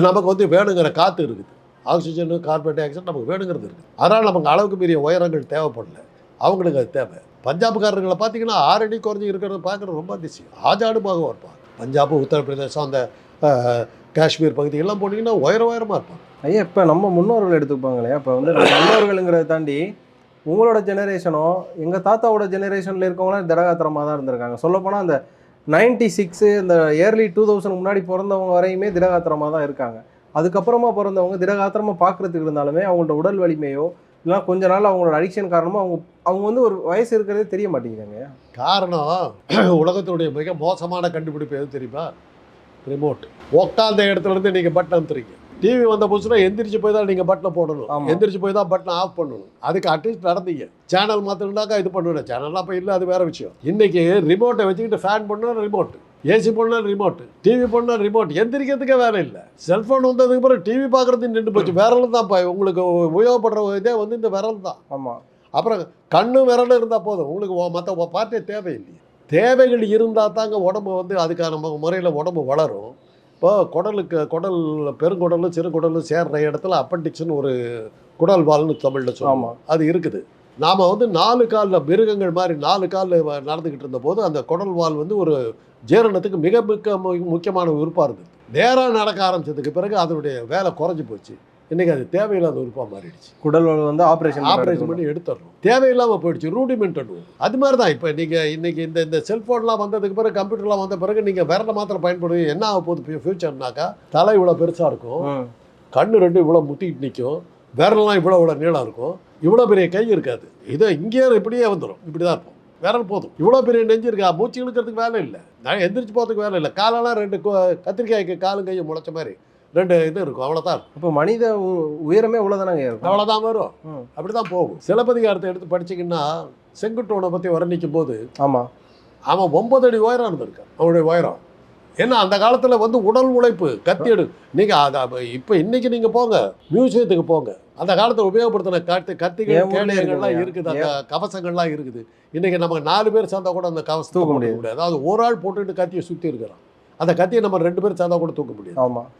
நமக்கு வந்து வேணுங்கிற காற்று இருக்குது, ஆக்சிஜனு கார்பன் டை ஆக்சைடு நமக்கு வேணுங்கிறது இருக்குது. அதனால் நமக்கு அளவுக்கு மீறிய உயரங்கள் தேவைப்படல, அவங்களுக்கு அது தேவை. பஞ்சாப்காரர்களை பார்த்தீங்கன்னா 6 அடி குறைஞ்சி இருக்கிறத பார்க்குறது ரொம்ப அதிசயம். ஆஜாடுமாக இருப்பாங்க. பஞ்சாப், உத்தரப்பிரதேசம், அந்த காஷ்மீர் பகுதியெல்லாம் போனீங்கன்னா உயரமாக இருப்பாங்க. ஐயா இப்போ நம்ம முன்னோர்கள் எடுத்துப்பாங்களே, இப்போ வந்து நம்ம முன்னோர்களுங்கிறத தாண்டி உங்களோட ஜெனரேஷனோ எங்கள் தாத்தாவோட ஜெனரேஷனில் இருக்கவங்களாம் திடகாத்திரமாக தான் இருந்திருக்காங்க. சொல்லப்போனால் அந்த 96 இந்த இயர்லி 2000 முன்னாடி பிறந்தவங்க வரையுமே திடகாத்திரமாக தான் இருக்காங்க. அதுக்கப்புறமா பிறந்தவங்க திடகாத்திரமாக பார்க்குறதுக்கு இருந்தாலுமே அவங்களோட உடல் வலிமையோ இல்லைனா கொஞ்ச நாள் அவங்களோட அடிக்ஷன் காரணமாக அவங்க வந்து ஒரு வயசு இருக்கிறதே தெரிய மாட்டேங்கிறாங்க. காரணம் உலகத்தினுடைய மிக மோசமான கண்டுபிடிப்பு எது தெரியுமா? ரிமோட். உட்காந்த இடத்துல இருந்து நீங்கள் பட்டன் அமுத்துறீங்க. டிவி வந்த புதுசுனா எந்திரிச்சு போய் தான் நீங்கள் பட்டனை போடணும், எந்திரிச்சு போய் தான் பட்டனை ஆஃப் பண்ணணும். அதுக்கு அட்லீஸ்ட் நடந்தீங்க. சேனல் மாற்றணுன்னாக்கா இது பண்ணுவேன். சேனல்லாம் இப்போ இல்லை, அது வேறு விஷயம். இன்றைக்கி ரிமோட்டை வச்சுக்கிட்டு ஃபேன் பண்ணால் ரிமோட்டு, ஏசி பண்ணால் ரிமோட்டு, டிவி பண்ணால் ரிமோட், எந்திரிக்கிறதுக்கே வேலை இல்லை. செல்ஃபோன் வந்ததுக்கு பிறகு டிவி பார்க்குறது நின்று போச்சு. விரல் தான் உங்களுக்கு உபயோகப்படுற இதே வந்து இந்த விரல் தான். ஆமாம். அப்புறம் கண்ணு விரல் இருந்தால் போதும், உங்களுக்கு மற்ற பார்ட்டே தேவையில்லையே. தேவைகள் இருந்தால் தாங்க உடம்பு வந்து அதுக்கான முறையில் உடம்பு வளரும். இப்போ குடல் பெருங்குடலும் சிறுகுடலும் சேர்ற இடத்துல அப்பண்டிக்ஸ்னு ஒரு குடல் வால்னு தமிழில் சொல்லுவோம். அது இருக்குது. நாம் வந்து 4 காலில் மிருகங்கள் மாதிரி 4 காலில் நடந்துக்கிட்டு இருந்தபோது அந்த குடல் வால் வந்து ஒரு ஜீரணத்துக்கு மிக முக்கியமான உறுப்பாக இருந்தது. நேராக நடக்க ஆரம்பித்ததுக்கு பிறகு அதனுடைய வேலை குறைஞ்சி போச்சு. இன்றைக்கி அது தேவையில்லாத உறுப்பாக மாறிடுச்சு. குடல் வந்து ஆப்ரேஷன் பண்ணி எடுத்துடணும். தேவையில்லாமல் போயிடுச்சு. ரூடிமெண்ட் பண்ணுவோம். அது மாதிரி தான் இப்போ நீங்கள் இன்றைக்கி இந்த செல்ஃபோன்லாம் வந்ததுக்கு பிறகு, கம்ப்யூட்டர்லாம் வந்த பிறகு நீங்கள் விரலை மாத்திரம் பயன்படுது. என்ன ஆக போகுது ஃபியூச்சர்னாக்கா? தலை இவ்வளோ பெருசாக இருக்கும், கண்ணு 2 இவ்வளோ முட்டிக்கிட்டு நிற்கும், விரலாம் இவ்வளோ நீளம் இருக்கும், இவ்வளோ பெரிய கை இருக்காது. இதை இங்கேயே இப்படியே வந்துடும். இப்படி தான் இருக்கும். விரல் போதும். இவ்வளோ பெரிய நெஞ்சு இருக்கா, மூச்சு இழுக்கிறதுக்கு வேலை இல்லை, நான் எந்திரிச்சு போகிறதுக்கு வேலை இல்லை. காலெல்லாம் 2 கத்திரிக்காய்க்கு காலும் கையும் முளைச்ச மாதிரி 2 இது இருக்கும், அவ்வளோதான். இப்போ மனித உயரமே இவ்வளோதானங்க இருக்கும், அவ்வளோதான் வரும். அப்படி தான் போகும். சிலப்பதிகாரத்தை எடுத்து படிச்சிங்கன்னா செங்குட்டுவனை பற்றி வர்ணிக்கும் போது அவன் 9 அடி உயரம் இருந்திருக்கான். அவனுடைய உயரம் ஏன்னா அந்த காலத்தில் வந்து உடல் உழைப்பு கத்தி எடு. நீங்கள் அதை இப்போ இன்றைக்கி நீங்கள் போங்க, மியூசியத்துக்கு போங்க, அந்த காலத்தில் உபயோகப்படுத்தின கத்திகள் கேடயங்கள்லாம் இருக்குது, அந்த கவசங்கள்லாம் இருக்குது. இன்றைக்கி நம்ம 4 பேர் சேர்ந்தா கூட அந்த கவசம் தூக்க முடியாது. அதாவது ஒரு ஆள் போட்டுக்கிட்டு கத்தியை சுற்றி இருக்கிறான். அந்த கத்தியை நம்ம 2 பேர் சேர்ந்தா கூட தூக்க முடியாது. ஆமாம்,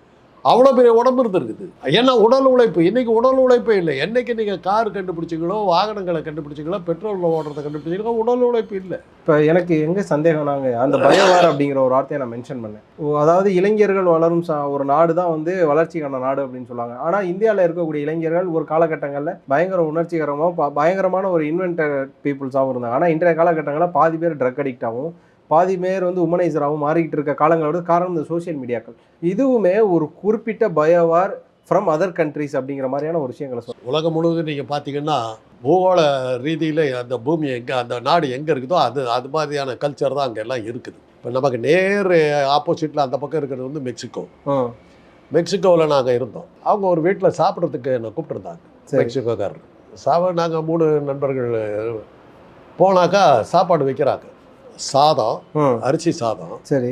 அவ்வளோ பெரிய உடம்பு இருந்திருக்குது. ஏன்னா உடல் உழைப்பு. இன்றைக்கி உடல் உழைப்பே இல்லை. என்றைக்கு நீங்கள் கார் கண்டுபிடிச்சிங்களோ, வாகனங்களை கண்டுபிடிச்சிங்களோ, பெட்ரோலில் ஓடுறதை கண்டுபிடிச்சிங்களோ, உடல் உழைப்பு இல்லை. இப்போ எனக்கு எங்கே சந்தேகம், நாங்கள் அந்த பயோவார் அப்படிங்கிற ஒரு வார்த்தையை நான் மென்ஷன் பண்ணேன். அதாவது இளைஞர்கள் வளரும் ஒரு நாடு தான் வந்து வளர்ச்சிக்கான நாடு அப்படின்னு சொல்லுவாங்க. ஆனால் இந்தியாவில் இருக்கக்கூடிய இளைஞர்கள் ஒரு காலகட்டங்களில் பயங்கர உணர்ச்சிகரமாக பயங்கரமான ஒரு இன்வென்டர் பீப்புள்ஸாகவும் இருந்தாங்க. ஆனால் இன்றைய காலகட்டங்களில் பாதி பேர் ட்ரக் அடிக்டாகவும் பாதி பேர் வந்து உமனைசராகவும் மாறிக்கிட்டு இருக்க காலங்களோட காரணம் இந்த சோஷியல் மீடியாக்கள். இதுவுமே ஒரு குறிப்பிட்ட பயோவார் ஃப்ரம் அதர் கண்ட்ரிஸ் அப்படிங்கிற மாதிரியான ஒரு விஷயங்களை சொல்லுங்கள். உலகம் முழுவதும் நீங்கள் பார்த்தீங்கன்னா பூகோள ரீதியில் அந்த பூமி எங்கே, அந்த நாடு எங்கே இருக்குதோ அது மாதிரியான கல்ச்சர் தான் அங்கே எல்லாம் இருக்குது. இப்போ நமக்கு நேர் ஆப்போசிட்டில் அந்த பக்கம் இருக்கிறது வந்து மெக்சிகோ. மெக்சிகோவில் நாங்கள் இருந்தோம். அவங்க ஒரு வீட்டில் சாப்பிட்றதுக்கு என்னை கூப்பிட்டுருந்தாங்க, மெக்சிகோக்காரர். நாங்கள் 3 நண்பர்கள் போனாக்கா சாப்பாடு வைக்கிறாங்க. சாதம், அரிசி சாதம், சரி,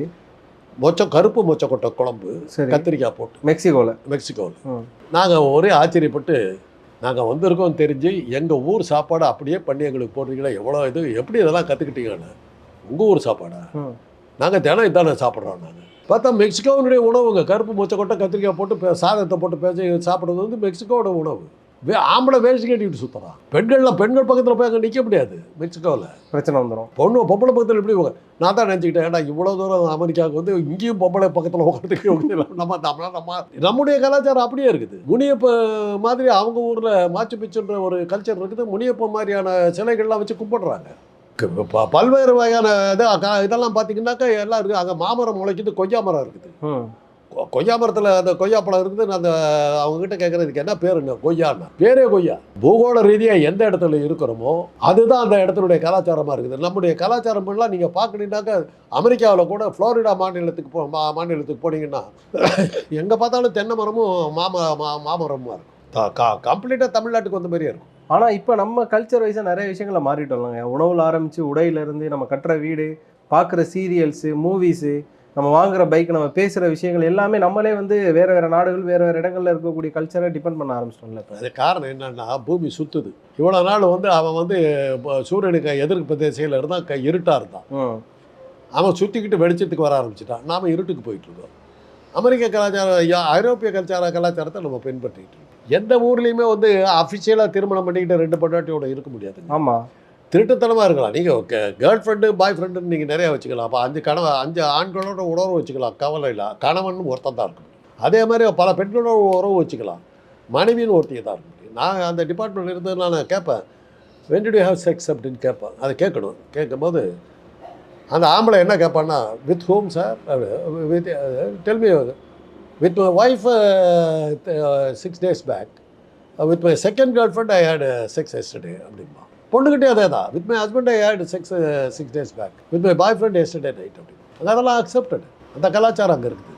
கருப்பு மொச்சக்கொட்டை குழம்பு, கத்திரிக்காய் போட்டு. மெக்சிகோவில் நாங்கள் ஒரே ஆச்சரியப்பட்டு, நாங்கள் வந்திருக்கோம் தெரிஞ்சு எங்கள் ஊர் சாப்பாடு அப்படியே பண்ணி எங்களுக்கு போடுறீங்களா, எவ்வளோ இது, எப்படி இதெல்லாம் கற்றுக்கிட்டீங்கன்னு. உங்கள் ஊர் சாப்பாடா? நாங்கள் தினம் இதானே சாப்பிட்றோம். நாங்கள் பார்த்தா மெக்சிகோவினுடைய உணவுங்க. கருப்பு மொச்சக்கொட்டை கத்திரிக்காய் போட்டு சாதத்தை போட்டு பேசி சாப்பிட்றது வந்து மெக்சிகோவோட உணவு. ஆம்பளை வேஸ்ட் கட்டிட்டு சுற்றுறான். பெண்கள் பக்கத்தில் போய் அங்கே நிற்க முடியாது. மெக்சிகோவில் பிரச்சனை வந்துடும். பொம்பளை பக்கத்தில் எப்படி போக? நான் தான் நினச்சிக்கிட்டேன், ஏன்னா இவ்வளோ தூரம் அமெரிக்காவுக்கு வந்து இங்கேயும் பொம்பளை பக்கத்தில் உட்காந்துக்கு நம்முடைய கலாச்சாரம் அப்படியே இருக்குது. முனியப்ப மாதிரி அவங்க ஊரில் மாச்சு பிச்சுன்ற ஒரு கல்ச்சர் இருக்குது. முனியப்ப மாதிரியான சிலைகள்லாம் வச்சு கும்பிடுறாங்க. பல்வேறு வகையான இதெல்லாம் பார்த்தீங்கன்னாக்கா எல்லாம் இருக்குது. அங்கே மாமரம் முளைக்குது, கொய்யா மரம் இருக்குது. கொய்யா மரத்தில் அந்த கொய்யாப்பழம் இருக்குது. அந்த அவங்ககிட்ட கேட்குறதுக்கு என்ன பேருங்க? கொய்யான்னா பேரே கொய்யா. பூகோள ரீதியாக எந்த இடத்துல இருக்கிறோமோ அதுதான் அந்த இடத்துடைய கலாச்சாரமாக இருக்குது. நம்முடைய கலாச்சாரம்லாம் நீங்கள் பார்க்கணுன்னாக்கா அமெரிக்காவில் கூட ஃப்ளோரிடா மாநிலத்துக்கு போனீங்கன்னா எங்கே பார்த்தாலும் தென்னை மரமும் மாமரமாக இருக்கும். கம்ப்ளீட்டாக தமிழ்நாட்டுக்கு வந்த மாதிரியே இருக்கும். ஆனால் இப்போ நம்ம கல்ச்சர் வைஸாக நிறைய விஷயங்களை மாறிட்டோம்லங்க. உணவில் ஆரம்பித்து உடையிலேருந்து நம்ம கட்டுற வீடு, பார்க்குற சீரியல்ஸு, மூவிஸு, நம்ம வாங்குற பைக், நம்ம பேசுகிற விஷயங்கள் எல்லாமே நம்மளே வந்து வேறு வேறு நாடுகள், வேறு வேறு இடங்களில் இருக்கக்கூடிய கல்ச்சரை டிபெண்ட் பண்ண ஆரம்பிச்சிட்டோம்ல. இப்போ அது காரணம் என்னென்னா, பூமி சுற்றுது. இவ்வளோ நாள் வந்து அவன் வந்து சூரியனுக்கு எதிர்ப்பு திசையில் இருந்தால் இருட்டாக இருந்தான். அவன் சுற்றிக்கிட்டு வெளிச்சத்துக்கு வர ஆரம்பிச்சிட்டான். நாம் இருட்டுக்கு போயிட்டுருக்கோம். அமெரிக்க கலாச்சாரம், ஐரோப்பிய கலாச்சாரத்தை நம்ம பின்பற்றிக்கிட்டு இருக்கோம். எந்த ஊர்லேயுமே வந்து அஃபிஷியலாக திருமணம் பண்ணிக்கிட்டு 2 பொண்டாட்டியோட இருக்க முடியாது. ஆமாம், திருட்டுத்தனமாக இருக்கலாம். நீங்கள் கேர்ள் ஃப்ரெண்டு பாய் ஃப்ரெண்டுன்னு நீங்கள் நிறையா வச்சுக்கலாம். அப்போ 5 ஆண்களோட உறவு வச்சுக்கலாம், கவலை இல்லை. கணவன் ஒருத்தன் தான் இருக்கும். அதே மாதிரி பல பெண்களோட உறவு வச்சுக்கலாம், மனைவின்னு ஒருத்தியை தான் இருக்கும். நான் அந்த டிபார்ட்மெண்ட் இருந்ததுனா நான் கேட்பேன், when did you have sex அப்படின்னு கேட்பேன். அதை கேட்கணும். கேட்கும்போது அந்த ஆம்பளை என்ன கேட்பான்னா, with home sir, with tell me, with my wife 6 days back, with my second girlfriend I had sex yesterday அப்படின்பா. பொண்ணுக்கிட்டே அதே தான், with my husband I had sex 6 days back, with my boyfriend yesterday night அப்படின்னு. அதெல்லாம் அக்செப்டட். அந்த கலாச்சாரம் அங்கே இருக்குது.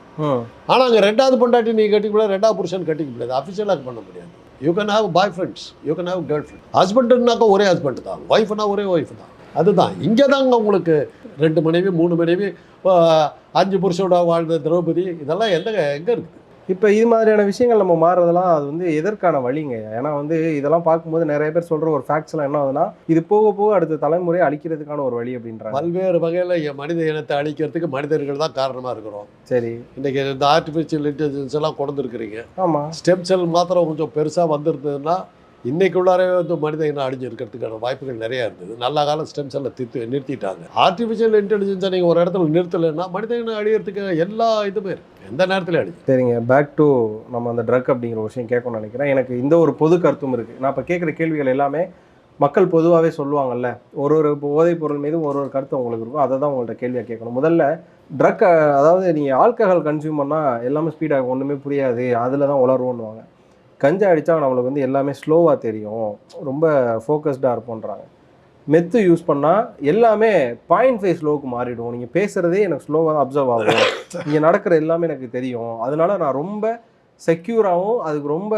ஆனால் அங்கே 2வது பொண்டாட்டி நீங்கள் கட்டிக்க முடியாது, 2வது புருஷன் கட்டிக்க முடியாது, அஃபிஷியலாக பண்ண முடியாது. You can have boyfriends, you can have girlfriend. ஹஸ்பண்டுனாக்கா ஒரே ஹஸ்பண்ட் தான், ஒய்ஃப்னா ஒரே ஒய்ஃப் தான். அதுதான் இங்கே தாங்க உங்களுக்கு 2 மனைவி 3 மனைவி 5 புருஷோட வாழ்ந்த திரௌபதி, இதெல்லாம் எங்கே இருக்குது? இப்போ இது மாதிரியான விஷயங்கள் நம்ம மாறுறதெல்லாம் அது வந்து எதற்கான வழிங்க? ஏன்னா வந்து இதெல்லாம் பார்க்கும்போது நிறைய பேர் சொல்கிற ஒரு ஃபேக்ட்ஸ்லாம் என்ன ஆகுதுன்னா, இது போக போக அடுத்த தலைமுறையை அழிக்கிறதுக்கான ஒரு வழி அப்படின்றாங்க. பல்வேறு வகையில் மனித இனத்தை அழிக்கிறதுக்கு மனிதர்கள் தான் காரணமாக இருக்கிறோம். சரி, இன்றைக்கி இந்த ஆர்டிஃபிஷியல் இன்டெலிஜென்ஸ் எல்லாம் கொண்டுருக்கிறீங்க. ஆமாம், ஸ்டெம் செல் மாத்திரம் கொஞ்சம் பெருசாக வந்திருந்ததுன்னா இன்றைக்குள்ளாரே வந்து மனித இனம் அழிஞ்சு இருக்கிறதுக்கான வாய்ப்புகள் நிறையா இருந்தது. நல்ல காலம் ஸ்டெம் செல்லை நிறுத்திட்டாங்க. ஆர்டிஃபிஷியல் இன்டெலிஜென்ஸை நீங்கள் ஒரு இடத்துல நிறுத்தலைன்னா மனித இனம் அழியறதுக்கு எல்லா இதுவுமே இருக்குது, எந்த நேரத்தில் அழிஞ்சு. சரிங்க, பேக் டு நம்ம அந்த ட்ரக் அப்படிங்கிற ஒரு விஷயம் கேட்கணும்னு நினைக்கிறேன். எனக்கு இந்த ஒரு பொது கருத்தும் இருக்குது. நான் இப்போ கேட்குற கேள்விகள் எல்லாமே மக்கள் பொதுவாகவே சொல்லுவாங்கல்ல, ஒரு போதைப் பொருள் மீதும் ஒரு கருத்து உங்களுக்கு இருக்கும். அதை தான் உங்கள்கிட்ட கேள்வியாக கேட்கணும். முதல்ல ட்ரக், அதாவது நீங்கள் ஆல்கஹால் கன்சியூம் பண்ணால் எல்லாமே ஸ்பீடாக ஒன்றுமே புரியாது, அதில் தான் உளருவோன்னுவாங்க. கஞ்சா அடித்தா நம்மளுக்கு வந்து எல்லாமே ஸ்லோவாக தெரியும், ரொம்ப ஃபோக்கஸ்டாக இருப்போன்றாங்க. மெத்து யூஸ் பண்ணால் எல்லாமே 0.5 ஸ்லோவுக்கு மாறிடும், நீங்கள் பேசுகிறதே எனக்கு ஸ்லோவாக தான் அப்சர்வ் ஆகும், இங்கே நடக்கிற எல்லாமே எனக்கு தெரியும், அதனால நான் ரொம்ப செக்யூராகவும் அதுக்கு ரொம்ப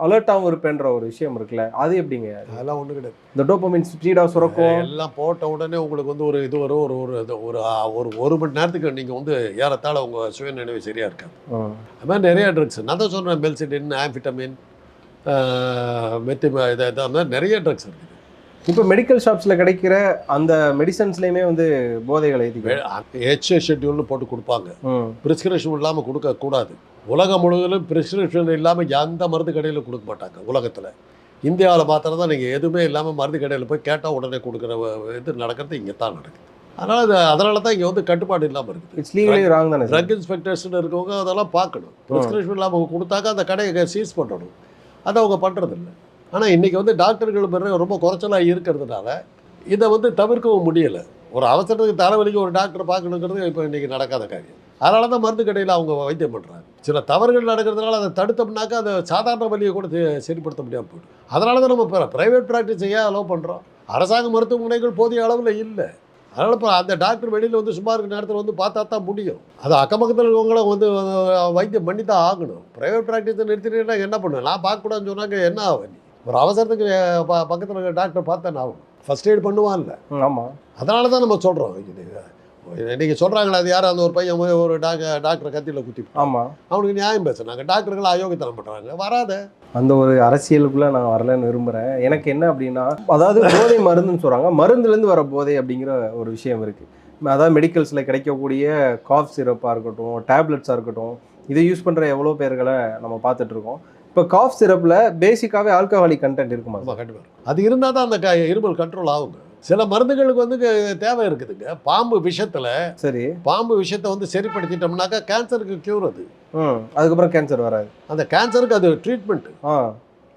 அலர்ட்டாகவும் இருப்பேன்ற ஒரு விஷயம் இருக்குல்ல, அது எப்படிங்க? அதெல்லாம் ஒன்றும் கிடையாது. இந்த டோபமைன் ஸ்பீடாக சுரக்கும், எல்லாம் போட்ட உடனே உங்களுக்கு வந்து ஒரு இது வரும், ஒரு மணி நேரத்துக்கு நீங்கள் வந்து ஏறத்தாழ உங்கள் சுய நினைவு சரியாக இருக்காது. அது மாதிரி நிறைய ட்ரக்ஸ் நான் தான் சொல்கிறேன், பெல்சிடின், ஆம்ஃபிட்டமின், மெத்தி, இது மாதிரி நிறைய ட்ரக்ஸ் இருக்குது. இப்போ மெடிக்கல் ஷாப்ஸில் கிடைக்கிற அந்த மெடிசன்ஸ்லேயுமே வந்து போதைகளை ஹெச் ஷெட்யூல்னு போட்டு கொடுப்பாங்க. ப்ரிஸ்கிரிப்ஷன் இல்லாமல் கொடுக்கக்கூடாது. உலகம் முழுவதும் ப்ரிஸ்கிரிப்ஷன் இல்லாமல் எந்த மருந்து கடையில் கொடுக்க மாட்டாங்க உலகத்தில். இந்தியாவில் மாத்திரம் தான் நீங்கள் எதுவுமே இல்லாமல் மருந்து கடையில் போய் கேட்டால் உடனே கொடுக்குற இது நடக்கிறது இங்கே தான் நடக்குது. அதனால தான் இங்கே வந்து கட்டுப்பாடு இல்லாமல் இருக்குது. இட்ஸ் லீகலி ராங் தானே. ட்ரக் இன்ஸ்பெக்டர்ஸ்னு இருக்கவங்க அதெல்லாம் பார்க்கணும். ப்ரிஸ்கிரிப்ஷன் இல்லாமல் கொடுத்தாக்கா அந்த கடையை சீஸ் பண்ணணும். அதை அவங்க பண்ணுறதில்ல. ஆனால் இன்றைக்கி வந்து டாக்டர்கள் பிறகு ரொம்ப குறைச்சலாக இருக்கிறதுனால இதை வந்து தவிர்க்கவும் முடியலை. ஒரு அவசரத்துக்கு தலைவலிக்கு ஒரு டாக்டரை பார்க்கணுங்கிறது இப்போ இன்றைக்கி நடக்காத காரியம். அதனால தான் மருந்து கடையில் அவங்க வைத்தியம் பண்ணுறாங்க. சில தவறுகள் நடக்கிறதுனால அதை தடுத்தோம்னாக்கா அதை சாதாரண வலியை கூட சரிப்படுத்த முடியாமல் போய்டும். அதனால தான் நம்ம ப்ரைவேட் ப்ராக்டிஸ் ஏன் அலோவ் பண்ணுறோம்? அரசாங்க மருத்துவமனைகள் போதிய அளவில் இல்லை. அதனால் இப்போ அந்த டாக்டர் வெளியில் வந்து சும்மா இருக்கிற நேரத்தில் வந்து பார்த்தா தான் முடியும். அது அக்கம்பக்கத்தில் இருக்கவங்கள வந்து வைத்தியம் பண்ணி தான் ஆகணும். ப்ரைவேட் ப்ராக்டிஸை நிறுத்தினா என்ன பண்ணுவேன்? நான் பார்க்கக்கூடாதுன்னு சொன்னாங்க என்ன ஆகும்? ஒரு அவசரத்துக்கு பக்கத்தில் இருக்கிற டாக்டர் பார்த்தேன் ஆகும். ஃபஸ்ட் எய்ட் பண்ணுவான்ல. ஆமாம், அதனால தான் நம்ம சொல்கிறோம். இன்றைக்கி சொல்கிறாங்களே, அது யாரும் அந்த ஒரு பையன் ஒரு டாக்டரை கத்தியில் குத்தி, ஆமாம், அவனுக்கு நியாயம் பேசுகிறாங்க. டாக்டர்கள் அயோக்கியத்தனம் பண்ணுறாங்க. வராத அந்த ஒரு அரசியலுக்குள்ளே நான் வரலன்னு விரும்புகிறேன். எனக்கு என்ன அப்படின்னா, அதாவது போதை மருந்துன்னு சொல்கிறாங்க, மருந்துலேருந்து வர போதை அப்படிங்கிற ஒரு விஷயம் இருக்குது. அதாவது மெடிக்கல்ஸில் கிடைக்கக்கூடிய காஃப் சிரப்பாக இருக்கட்டும், டேப்லெட்ஸாக இருக்கட்டும், இதை யூஸ் பண்ணுற எவ்வளோ பேர்களை நம்ம பார்த்துட்ருக்கோம். இப்போ காஃப் சிரப்பில் பேசிக்காகவே ஆல்கஹாலிக் கண்டென்ட் இருக்குமா? கண்டிப்பாக அது இருந்தால் தான் அந்த இருமல் கண்ட்ரோல் ஆகுங்க. சில மருந்துகளுக்கு வந்து தேவை இருக்குதுங்க. பாம்பு விஷத்தில், சரி, பாம்பு விஷத்தை வந்து சரிப்படுத்திட்டோம்னாக்கா கேன்சருக்கு க்யூர். அது அதுக்கப்புறம் கேன்சர் வராது. அந்த கேன்சருக்கு அது ட்ரீட்மெண்ட்டு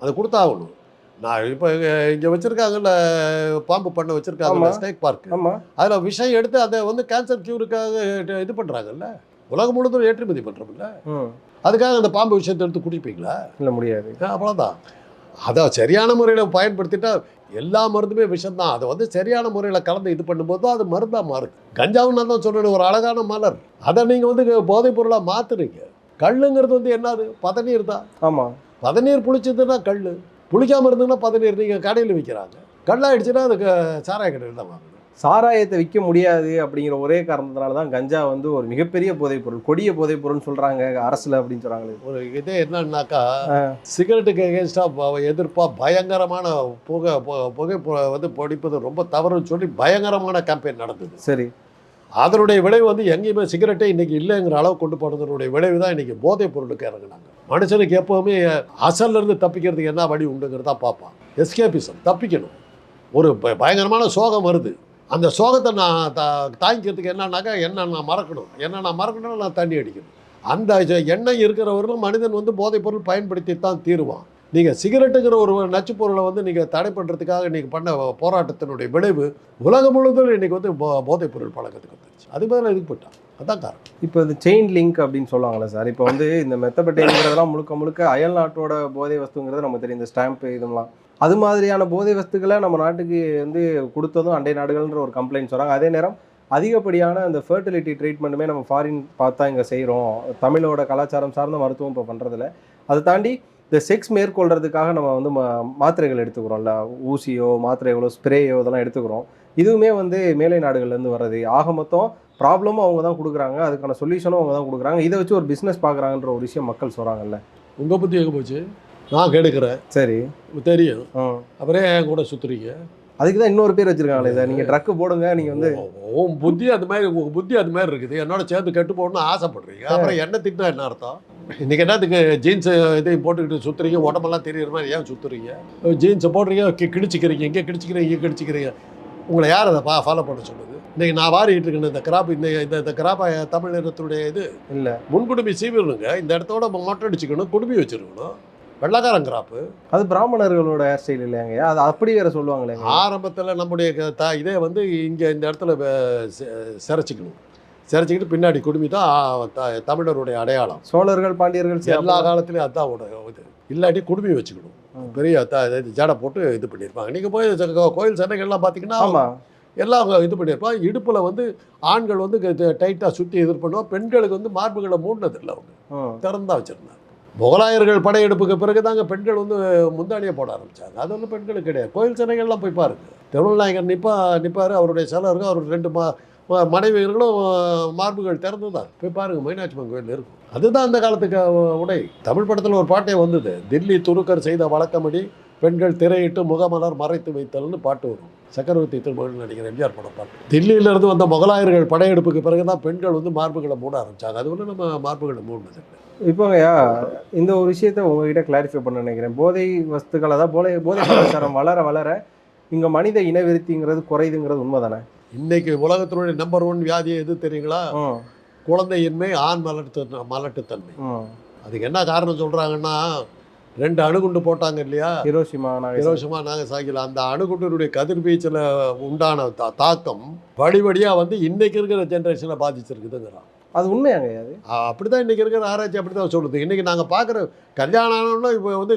அது கொடுத்தாகணும். நான் இப்போ இங்கே வச்சுருக்காங்கல்ல, பாம்பு பண்ண வச்சுருக்காங்க ஸ்னேக் பார்க், அதில் விஷம் எடுத்து அதை வந்து கேன்சர் க்யூருக்காக இது பண்ணுறாங்கல்ல. உலகம் முழுவதும் ஏற்றுமதி பண்ணுறோம்ல. அதுக்காக அந்த பாம்பு விஷயத்தை எடுத்து குடிப்பீங்களா? இல்லை, முடியாது. அவ்வளோதான். அதை சரியான முறையில் பயன்படுத்திட்டா எல்லா மருந்துமே விஷம்தான். அதை வந்து சரியான முறையில் கலந்து இது பண்ணும்போது அது மருந்தாக மாறுது. கஞ்சாவும் நான் தான் சொல்கிறேன், ஒரு அழகான மலர். அதை நீங்கள் வந்து போதைப் பொருளாக மாற்றுறீங்க. கல்லுங்கிறது வந்து என்னது? பதநீர் தான். ஆமாம், பதநீர் புளிச்சதுன்னா கல், புளிக்காமல் இருந்ததுன்னா பதநீர். நீங்கள் கடையில் விற்கிறாங்க. கல்லாகிடுச்சுன்னா அதுக்கு சாராய கடையில் தான் வாங்கணும். சாராயத்தை விற்க முடியாது அப்படிங்கிற ஒரே காரணத்தினால தான் கஞ்சா வந்து ஒரு மிகப்பெரிய போதைப் பொருள், கொடிய போதைப் பொருள்னு சொல்கிறாங்க அரசில் அப்படின்னு சொல்கிறாங்களே. ஒரு இதே என்னன்னாக்கா, சிகரெட்டுக்கு எகேன்ஸ்டாக எதிர்ப்பாக பயங்கரமான புகை வந்து பிடிப்பது ரொம்ப தவறுன்னு சொல்லி பயங்கரமான கேம்பெயின் நடந்தது. சரி, அதனுடைய விளைவு வந்து எங்கேயுமே சிகரெட்டே இன்றைக்கி இல்லைங்கிற அளவு கொண்டு போனதனுடைய விளைவு தான் இன்றைக்கி போதைப் பொருளுக்கு இறங்கினாங்க. மனுஷனுக்கு எப்போவுமே அசல்லேருந்து தப்பிக்கிறதுக்கு என்ன வழி உண்டுங்கிறதா பார்ப்பான். எஸ்கேபிசம், தப்பிக்கணும். ஒரு பயங்கரமான சோகம் வருது. அந்த சோகத்தை நான் தாங்கிக்கிறதுக்கு என்னன்னாக்கா, நான் மறக்கணும், நான் தண்ணி அடிக்கணும். அந்த எண்ணம் இருக்கிறவர்களும் மனிதன் வந்து போதைப்பொருள் பயன்படுத்தி தான் தீருவான். நீங்கள் சிகரெட்டுங்கிற ஒரு நச்சுப் பொருளை வந்து நீங்கள் தடை பண்ணுறதுக்காக நீங்கள் பண்ண போராட்டத்தினுடைய விளைவு உலகம் முழுவதும் இன்றைக்கி வந்து போதைப்பொருள் பழக்கத்துக்கு வந்துருச்சு. அது பதில் இதுக்கு போட்டான். அதான் காரணம். இப்போ இந்த செயின் லிங்க் அப்படின்னு சொல்லுவாங்களே சார், இப்போ வந்து இந்த மெத்தபெட்டைன்ங்கிறதெல்லாம் முழுக்க அயல் நாட்டோட போதை வஸ்துங்கிறது நமக்கு தெரியும். இந்த ஸ்டாம்ப்பு இதெல்லாம் அது மாதிரியான போதை வஸ்துக்களை நம்ம நாட்டுக்கு வந்து கொடுத்ததும் அண்டை நாடுகள்ன்ற ஒரு கம்ப்ளைண்ட் சொல்கிறாங்க. அதே நேரம் அதிகப்படியான அந்த ஃபர்டிலிட்டி ட்ரீட்மெண்ட்டுமே நம்ம ஃபாரின் பார்த்தா இங்கே செய்கிறோம். தமிழோட கலாச்சாரம் சார்ந்த மருத்துவம் இப்போ பண்ணுறதில்ல. அதை தாண்டி இந்த செக்ஸ் மேற்கொள்கிறதுக்காக நம்ம வந்து மாத்திரைகள் எடுத்துக்கிறோம்ல, ஊசியோ மாத்திரைகளோ ஸ்ப்ரேயோ இதெல்லாம் எடுத்துக்கிறோம். இதுவுமே வந்து மேலை நாடுகள்லேருந்து வர்றது. ஆக மொத்தம் ப்ராப்ளமும் அவங்க தான் கொடுக்குறாங்க, அதுக்கான சொல்யூஷனும் அவங்க தான் கொடுக்குறாங்க. இதை வச்சு ஒரு பிஸ்னஸ் பார்க்குறாங்கன்ற ஒரு விஷயம் மக்கள் சொல்கிறாங்கல்ல. உங்கள் பற்றி எங்கே போச்சு? நான் கெடுக்கிறேன். சரி தெரியும். அப்புறம் என் கூட சுற்றுறீங்க. அதுக்கு தான் இன்னொரு பேர் வச்சுருக்காங்களே சார், நீங்கள் ட்ரக்கு போடுங்க, நீங்கள் வந்து உன் புத்தி அது மாதிரி, உங்கள் புத்தி அது மாதிரி இருக்குது. என்னோட சேர்ந்து கெட்டு போடணும்னு ஆசைப்படுறீங்க. அப்புறம் என்ன திட்டினா என்ன அர்த்தம்? இன்றைக்கி என்னத்துக்கு ஜீன்ஸ் இதையும் போட்டுக்கிட்டு சுற்றுறீங்க? உடம்பெல்லாம் தெரியுற மாதிரி ஏன் சுற்றுறீங்க? ஜீன்ஸை போடுறீங்க, கிழிச்சிக்கிறீங்க, இங்கே கிழிச்சிக்கிறீங்க. உங்களை யார் அதை ஃபாலோ பண்ண சொல்லுது? இன்றைக்கி நான் வாரிக்கிட்டு இருக்கேன் இந்த கிராப், இந்த கிராப்பை தமிழ் நிறத்துடைய இது இல்லை, முன்குடுமி சீவிடணுங்க. இந்த இடத்தோட மொட்டை அடிச்சுக்கணும், குடுமி வச்சுருக்கணும். வெள்ளக்காரன் கிராப்பு அது பிராமணர்களோட ஹேர் ஸ்டைல் இல்லையாங்க, அது அப்படி வேற சொல்லுவாங்களே. ஆரம்பத்தில் நம்முடைய இதே வந்து இங்கே இந்த இடத்துல சிரைச்சிக்கிட்டு பின்னாடி குடுமி தான் தமிழருடைய அடையாளம். சோழர்கள் பாண்டியர்கள் எல்லா காலத்துலேயும் அதுதான் இது. இல்லாட்டி குடுமி வச்சுக்கணும், பெரிய ஜடை போட்டு இது பண்ணியிருப்பாங்க. நீங்கள் போய் கோயில் சண்டைகள்லாம் பார்த்தீங்கன்னா எல்லாம் இது பண்ணியிருப்பாங்க. இடுப்பில் வந்து ஆண்கள் வந்து டைட்டாக சுற்றி இது பண்ணுவோம். பெண்களுக்கு வந்து மார்புகளை மூடினதில்லை, அவங்க திறந்தா வச்சுருந்தாங்க. முகலாயர்கள் படையெடுப்புக்கு பிறகு தாங்க பெண்கள் வந்து முந்தானியை போட ஆரம்பித்தாங்க. அது வந்து பெண்களுக்கு கிடையாது. கோயில் சிலைகள்லாம் போய் பாருங்க. திருவள்ளாயர் நிற்பார், அவருடைய சிலை இருக்கும், அவர் 2 மனைவியர்களும் மார்புகள் திறந்து தான் போய் பாருங்கள். மீனாட்சி அம்மன் கோயில் இருக்கும். அதுதான் அந்த காலத்துக்கு உடை. தமிழ் படத்தில் ஒரு பாட்டே வந்தது, தில்லி துருக்கர் செய்த வழக்கமடி பெண்கள் திரையிட்டு முகமலர் மறைத்து வைத்தல்னு பாட்டு வரும். சக்கரவர்த்தி திருமகள் நடிகர் எம்ஜிஆர் படம் பாட்டு. தில்லியிலேருந்து வந்த முகலாயர்கள் படையெடுப்புக்கு பிறகு தான் பெண்கள் வந்து மார்புகளை மூட ஆரம்பித்தாங்க. அது வந்து நம்ம மார்புகளை மூடினது. இப்போங்கய்யா இந்த ஒரு விஷயத்த உங்ககிட்ட கிளாரிஃபை பண்ண நினைக்கிறேன். போதை வஸ்துக்கள், அதாவது போதை கலாச்சாரம் வளர இங்கே மனித இனவிருத்திங்கிறது குறையுதுங்கிறது உண்மை தானே? இன்னைக்கு உலகத்தினுடைய நம்பர் 1 வியாதி எது தெரியுங்களா? குழந்தையின்மை, ஆண் மலட்டுத்தன்மை. அதுக்கு என்ன காரணம் சொல்கிறாங்கன்னா, 2 அணுகுண்டு போட்டாங்க இல்லையா, ஹிரோஷிமா நாகசாகில. அந்த அணுகுண்டினுடைய கதிர்வீச்சில் உண்டான தாக்கம் வழிவழியாக வந்து இன்னைக்கு இருக்கிற ஜென்ரேஷனை பாதிச்சிருக்குதுங்கிறான். அது உண்மையாங்க? அது அப்படி தான் இன்றைக்கி இருக்கிற ஆராய்ச்சி அப்படி தான் சொல்லுது. இன்றைக்கி நாங்கள் பார்க்குற கல்யாணம் ஆனோன்னா இப்போ வந்து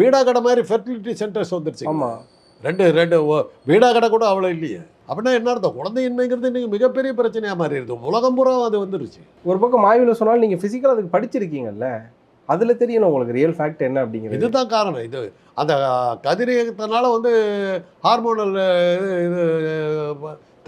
வீடா கடை மாதிரி ஃபெர்டிலிட்டி சென்டர்ஸ் வந்துருச்சு. ஆமாம், 2 வீடா கடை கூட அவ்வளோ இல்லையே. அப்படின்னா என்ன அர்த்தம்? குழந்தையின்மைங்கிறது இன்றைக்கி மிகப்பெரிய பிரச்சனையாக மாறி இருக்குது. உலகம் பூரா அது வந்துருச்சு. ஒரு பக்கம் ஆய்வில் சொன்னாலும் நீங்கள் ஃபிசிக்கலாக அதுக்கு படிச்சிருக்கீங்கல்ல, அதில் தெரியணும் உங்களுக்கு ரியல் ஃபேக்ட் என்ன அப்படிங்கிறது. இதுதான் காரணம். இது அந்த கதிரியக்கத்தினால வந்து ஹார்மோனல் இது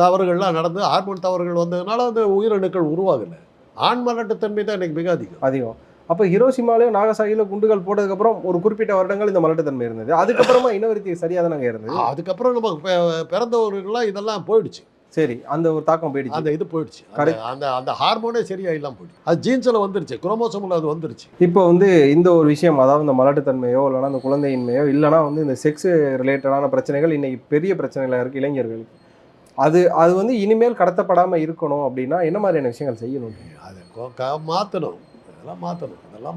தவறுகள்லாம் நடந்து, ஹார்மோன் தவறுகள் வந்ததுனால அந்த உயிரணுக்கள் உருவாகலை. ஆண் மலட்டுத்தன்மை தான் இன்றைக்கி மிக அதிகம். அப்போ ஹிரோஷிமாலையும் நாகசாகிலையும் குண்டுகள் போட்டதுக்கப்புறம் ஒரு குறிப்பிட்ட வருடங்கள் இந்த மலட்டுத்தன்மை இருந்தது. அதுக்கப்புறமா இனவருத்தி சரியாக தான் நாங்கள் இருந்தது. அதுக்கப்புறம் நம்ம பிறந்தவர்கள்லாம் இதெல்லாம் போயிடுச்சு. சரி, அந்த ஒரு தாக்கம் போயிடுச்சு, அந்த இது போயிடுச்சு. அந்த ஹார்மோனே சரியாயிலாம் போயிடுச்சு. அது ஜீன்ஸில் வந்துருச்சு, குரோமோசோமில் அது வந்துருச்சு. இப்போ வந்து இந்த ஒரு விஷயம், அதாவது இந்த மலட்டுத்தன்மையோ இல்லைனா இந்த குழந்தையின்மையோ இல்லைனா வந்து இந்த செக்ஸ் ரிலேட்டடான பிரச்சனைகள் இன்னைக்கு பெரிய பிரச்சனைகளாக இருக்குது இளைஞர்களுக்கு. அது வந்து இனிமேல் கடத்தப்படாமல் இருக்கணும் அப்படின்னா என்ன மாதிரியான விஷயங்கள் செய்யணும்? அதை மாற்றணும். இதெல்லாம்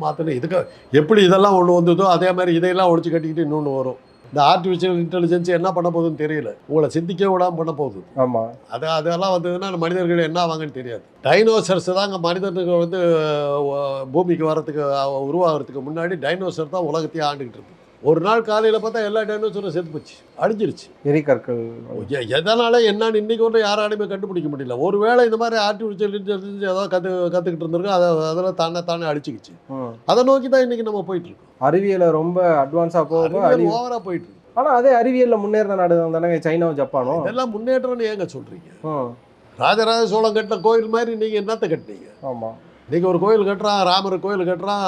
மாற்றணும். இதுக்கு எப்படி இதெல்லாம் ஒன்று வந்ததோ அதே மாதிரி இதையெல்லாம் ஒழிச்சு கட்டிக்கிட்டு இன்னொன்று வரும். இந்த ஆர்டிஃபிஷியல் இன்டெலிஜென்ஸ் என்ன பண்ண போகுதுன்னு தெரியல. உங்களை சிந்திக்க விடாமல் பண்ண போகுது. ஆமாம், அதெல்லாம் வந்ததுன்னா மனிதர்கள் என்ன ஆவாங்கன்னு தெரியாது. டைனோசர்ஸ் தாங்க மனிதனுக்கு வந்து பூமிக்கு வர்றதுக்கு உருவாகிறதுக்கு முன்னாடி டைனோசர் தான் உலகத்தையே ஆண்டுக்கிட்டு இருக்கு. ஒரு நாள் காலையில் பார்த்தா எல்லா டைனோசரும் செத்து போச்சு, அழிஞ்சிருச்சு. எரிக்கற்கள் எதனால என்னன்னு இன்னைக்கு ஒன்று யாராலையுமே கண்டுபிடிக்க முடியல. ஒருவேளை இந்த மாதிரி ஆர்டிஃபிஷியல் இன்டெலிஜென்ஸ் ஏதாவது கற்றுக்கிட்டு இருந்திருக்கோம், அதில் தானே அழிச்சிக்கிச்சு. அதை நோக்கி தான் இன்னைக்கு நம்ம போயிட்டு இருக்கோம். அறிவியலை ரொம்ப அட்வான்ஸாக போக ஓவராக போயிட்டு இருக்கு. ஆனால் அதே அறிவியலில் முன்னேறின நாடு தானே சைனாவும் ஜப்பானும். இதெல்லாம் முன்னேற்றம்னு ஏங்க சொல்கிறீங்க? ராஜராஜ சோழன் கட்டின கோயில் மாதிரி நீங்கள் என்னத்தை கட்டினீங்க? ஆமாம், இன்றைக்கி ஒரு கோயில் கட்டுறான், ராமர் கோயில் கட்டுறான்,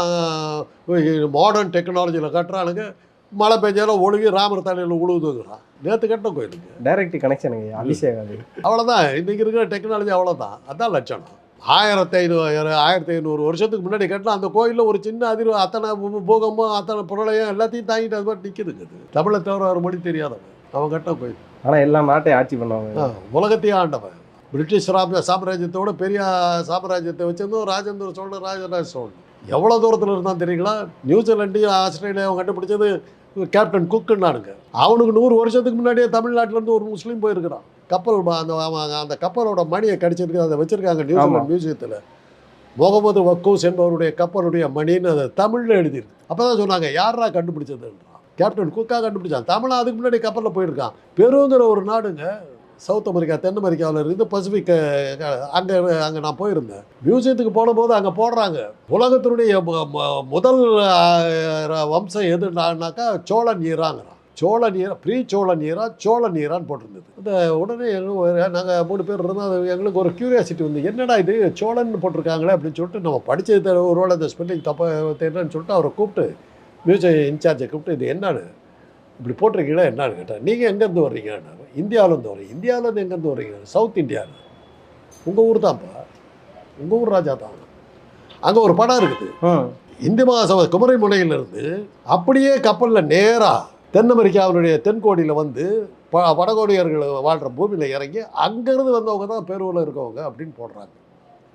மாடர்ன் டெக்னாலஜியில் கட்டுறானுங்க. மழை பெஞ்சாலும் ஒழுகி ராமர் தலையில் உழுவுதுங்கிறான். நேற்று கட்டின கோயிலுங்க, டைரக்ட் கனெக்ஷனுங்க, அபிஷேகம். அவ்வளோதான் இன்றைக்கி இருக்கிற டெக்னாலஜி, அவ்வளோதான். அதுதான் லட்சணம். 1500 வருஷத்துக்கு முன்னாடி கட்டினா அந்த கோயிலில் ஒரு சின்ன அதிர்வு, அத்தனை பூகம்பம், அத்தனை பிரளயம் எல்லாத்தையும் தாங்கிட்டு அது மாதிரி நிற்கிதுங்க. தமிழை தவிர ஒரு மொழி தெரியாதவங்க. அவன் கட்ட போய் ஆனால் எல்லா நாட்டையும் ஆட்சி பண்ணுவாங்க. உலகத்தையே ஆண்டவன். பிரிட்டிஷ் சாம்ராஜ்யத்தோட பெரிய சாம்ராஜ்யத்தை வச்சிருந்தோம் ராஜேந்திர சோழன், ராஜராஜ சோழன். எவ்வளோ தூரத்தில் இருந்தான் தெரியுங்களா? நியூசிலாண்டையும் ஆஸ்திரேலியாவும் கண்டுபிடிச்சது கேப்டன் குக்குன்னானுங்க. அவனுக்கு 100 வருஷத்துக்கு முன்னாடியே தமிழ்நாட்டிலேருந்து ஒரு முஸ்லீம் போயிருக்கிறான். கப்பல் அந்த கப்பலோட மணியை கடிச்சிருக்கு, அதை வச்சுருக்காங்க நியூசிலாந்து மியூசியத்தில். முகமது வக்கூஸ் என்பவருடைய கப்பலுடைய மணின்னு அதை தமிழில் எழுதியிருக்கு. அப்போ தான் சொன்னாங்க யாரா கண்டுபிடிச்சதுன்றான். கேப்டன் குக்காக கண்டுபிடிச்சான். தமிழ் அதுக்கு முன்னாடி கப்பலில் போயிருக்கான். பெருங்கிற ஒரு நாடுங்க, சவுத் அமெரிக்கா, தென் அமெரிக்காவில் இருந்து பசிபிக். அங்கே நான் போயிருந்தேன். மியூசியத்துக்கு போனபோது அங்கே போடுறாங்க உலகத்தினுடைய முதல் வம்சம் எதுனாக்கா சோழ நீராங்கிறான். சோழ நீரா, சோழ நீரான்னு போட்டிருந்தது. அந்த உடனே நாங்கள் 3 பேர் இருந்தோம். அது எங்களுக்கு ஒரு க்யூரியாசிட்டி வந்து என்னடா இது சோழன் போட்டிருக்காங்களே அப்படின்னு சொல்லிட்டு நம்ம படித்தது ஒரு வேளை இந்த ஸ்பெல்லிங் தப்பாக என்னன்னு சொல்லிட்டு அவரை கூப்பிட்டு மியூசியம் இன்சார்ஜை கூப்பிட்டு இது என்னன்னு இப்படி போட்டிருக்கீங்களா என்னன்னு கேட்டேன். நீங்கள் எங்கேருந்து வர்றீங்கன்னு. இந்தியாவிலேருந்து வர்றீங்க. இந்தியாவிலேருந்து எங்கேருந்து வர்றீங்க? சவுத் இந்தியாவில். உங்கள் ஊர் தான்ப்பா, உங்கள் ஊர் ராஜா தான். அங்கே ஒரு படம் இருக்குது. இந்திய மகாசபை குமரி முனையிலிருந்து அப்படியே கப்பலில் நேராக தென் அமெரிக்காவினுடைய தென்கோடியில் வந்து வடகோடியர்கள் வாழ்கிற பூமியில் இறங்கி அங்கேருந்து வந்தவங்க தான் பேரூரில் இருக்கவங்க அப்படின்னு போடுறாங்க.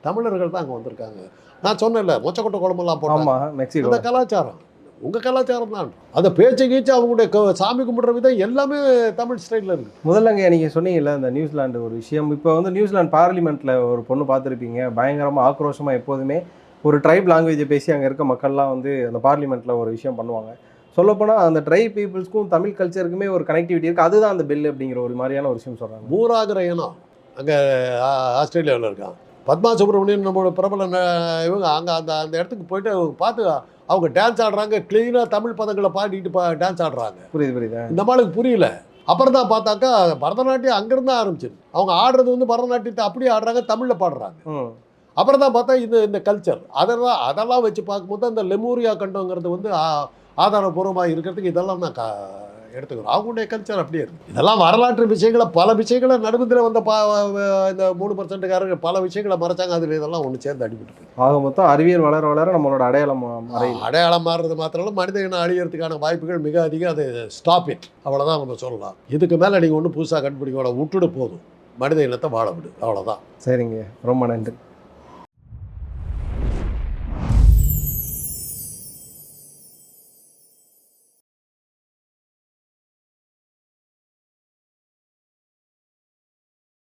தமிழர்கள் தான் அங்கே வந்திருக்காங்க. நான் சொன்னேன்ல மொச்சக்கொட்டை குழம்பெல்லாம் போட்டாங்க. அந்த கலாச்சாரம் உங்கள் கலாச்சாரம் தான். அந்த பேச்சு கீச்சு அவங்களுடைய சாமி கும்பிட்ற விதம் எல்லாமே தமிழ் ஸ்டைலில் இருக்குது. முதல்லங்க நீங்கள் சொன்னீங்கல்ல இந்த நியூசிலாண்டு ஒரு விஷயம். இப்போ வந்து நியூசிலாந்து பார்லிமெண்ட்டில் ஒரு பொண்ணு பார்த்துருப்பீங்க, பயங்கரமாக ஆக்ரோஷமாக எப்போதுமே ஒரு ட்ரைப் லாங்குவேஜை பேசி அங்கே இருக்க மக்கள்லாம் வந்து அந்த பார்லிமெண்ட்டில் ஒரு விஷயம் பண்ணுவாங்க. சொல்லப்போனால் அந்த ட்ரைப் பீப்புள்ஸ்க்கும் தமிழ் கல்ச்சருக்குமே ஒரு கனெக்டிவிட்டி இருக்குது. அதுதான் அந்த பெல் அப்படிங்கிற ஒரு மாதிரியான ஒரு விஷயம் சொல்கிறாங்க. மூராகிரயனா அங்கே ஆஸ்திரேலியாவில் இருக்கான். பத்மா சுப்ரமணியன் நம்மளோட பிரபல இவங்க அங்கே அந்த இடத்துக்கு போயிட்டு பார்த்து அவங்க டான்ஸ் ஆடுறாங்க. க்ளீனாக தமிழ் பதங்களை பாடிட்டு டான்ஸ் ஆடுறாங்க. புரியுது. இந்த மாளுக்கு புரியல. அப்புறம் தான் பார்த்தாக்கா பரதநாட்டியம் அங்கேருந்து ஆரம்பிச்சிது. அவங்க ஆடுறது வந்து பரதநாட்டியத்தை அப்படியே ஆடுறாங்க, தமிழில் பாடுறாங்க. அப்புறம் தான் பார்த்தா இந்த கல்ச்சர் அதெல்லாம் வச்சு பார்க்கும்போது அந்த லெமூரியா கண்டோங்கிறது வந்து ஆதாரபூர்வமாக இருக்கிறதுக்கு இதெல்லாம் நான் எடுத்துக்கிறோம். அவங்களுடைய கல்ச்சர் அப்படியே இருக்குது. இதெல்லாம் வரலாற்று விஷயங்களை பல விஷயங்களை நடுமத்தில் வந்த இந்த 3%காரங்க பல விஷயங்களை மறைச்சாங்க. அதில் இதெல்லாம் ஒன்று சேர்ந்து அடிபட்டு ஆக மொத்தம் அறிவியல் வளர வளர நம்மளோட அடையாளம் மாறுறது மாத்திரம் இல்லை, மனித இனம் அழியறதுக்கான வாய்ப்புகள் மிக அதிகம். அது ஸ்டாப் இட், அவ்வளோதான் நம்ம சொல்லலாம். இதுக்கு மேலே நீங்கள் ஒன்றும் புதுசாக கண்டுபிடிக்க விட்டுடு போதும், மனித இனத்தை வாழ விடு, அவ்வளோதான். சரிங்க, ரொம்ப நன்றி.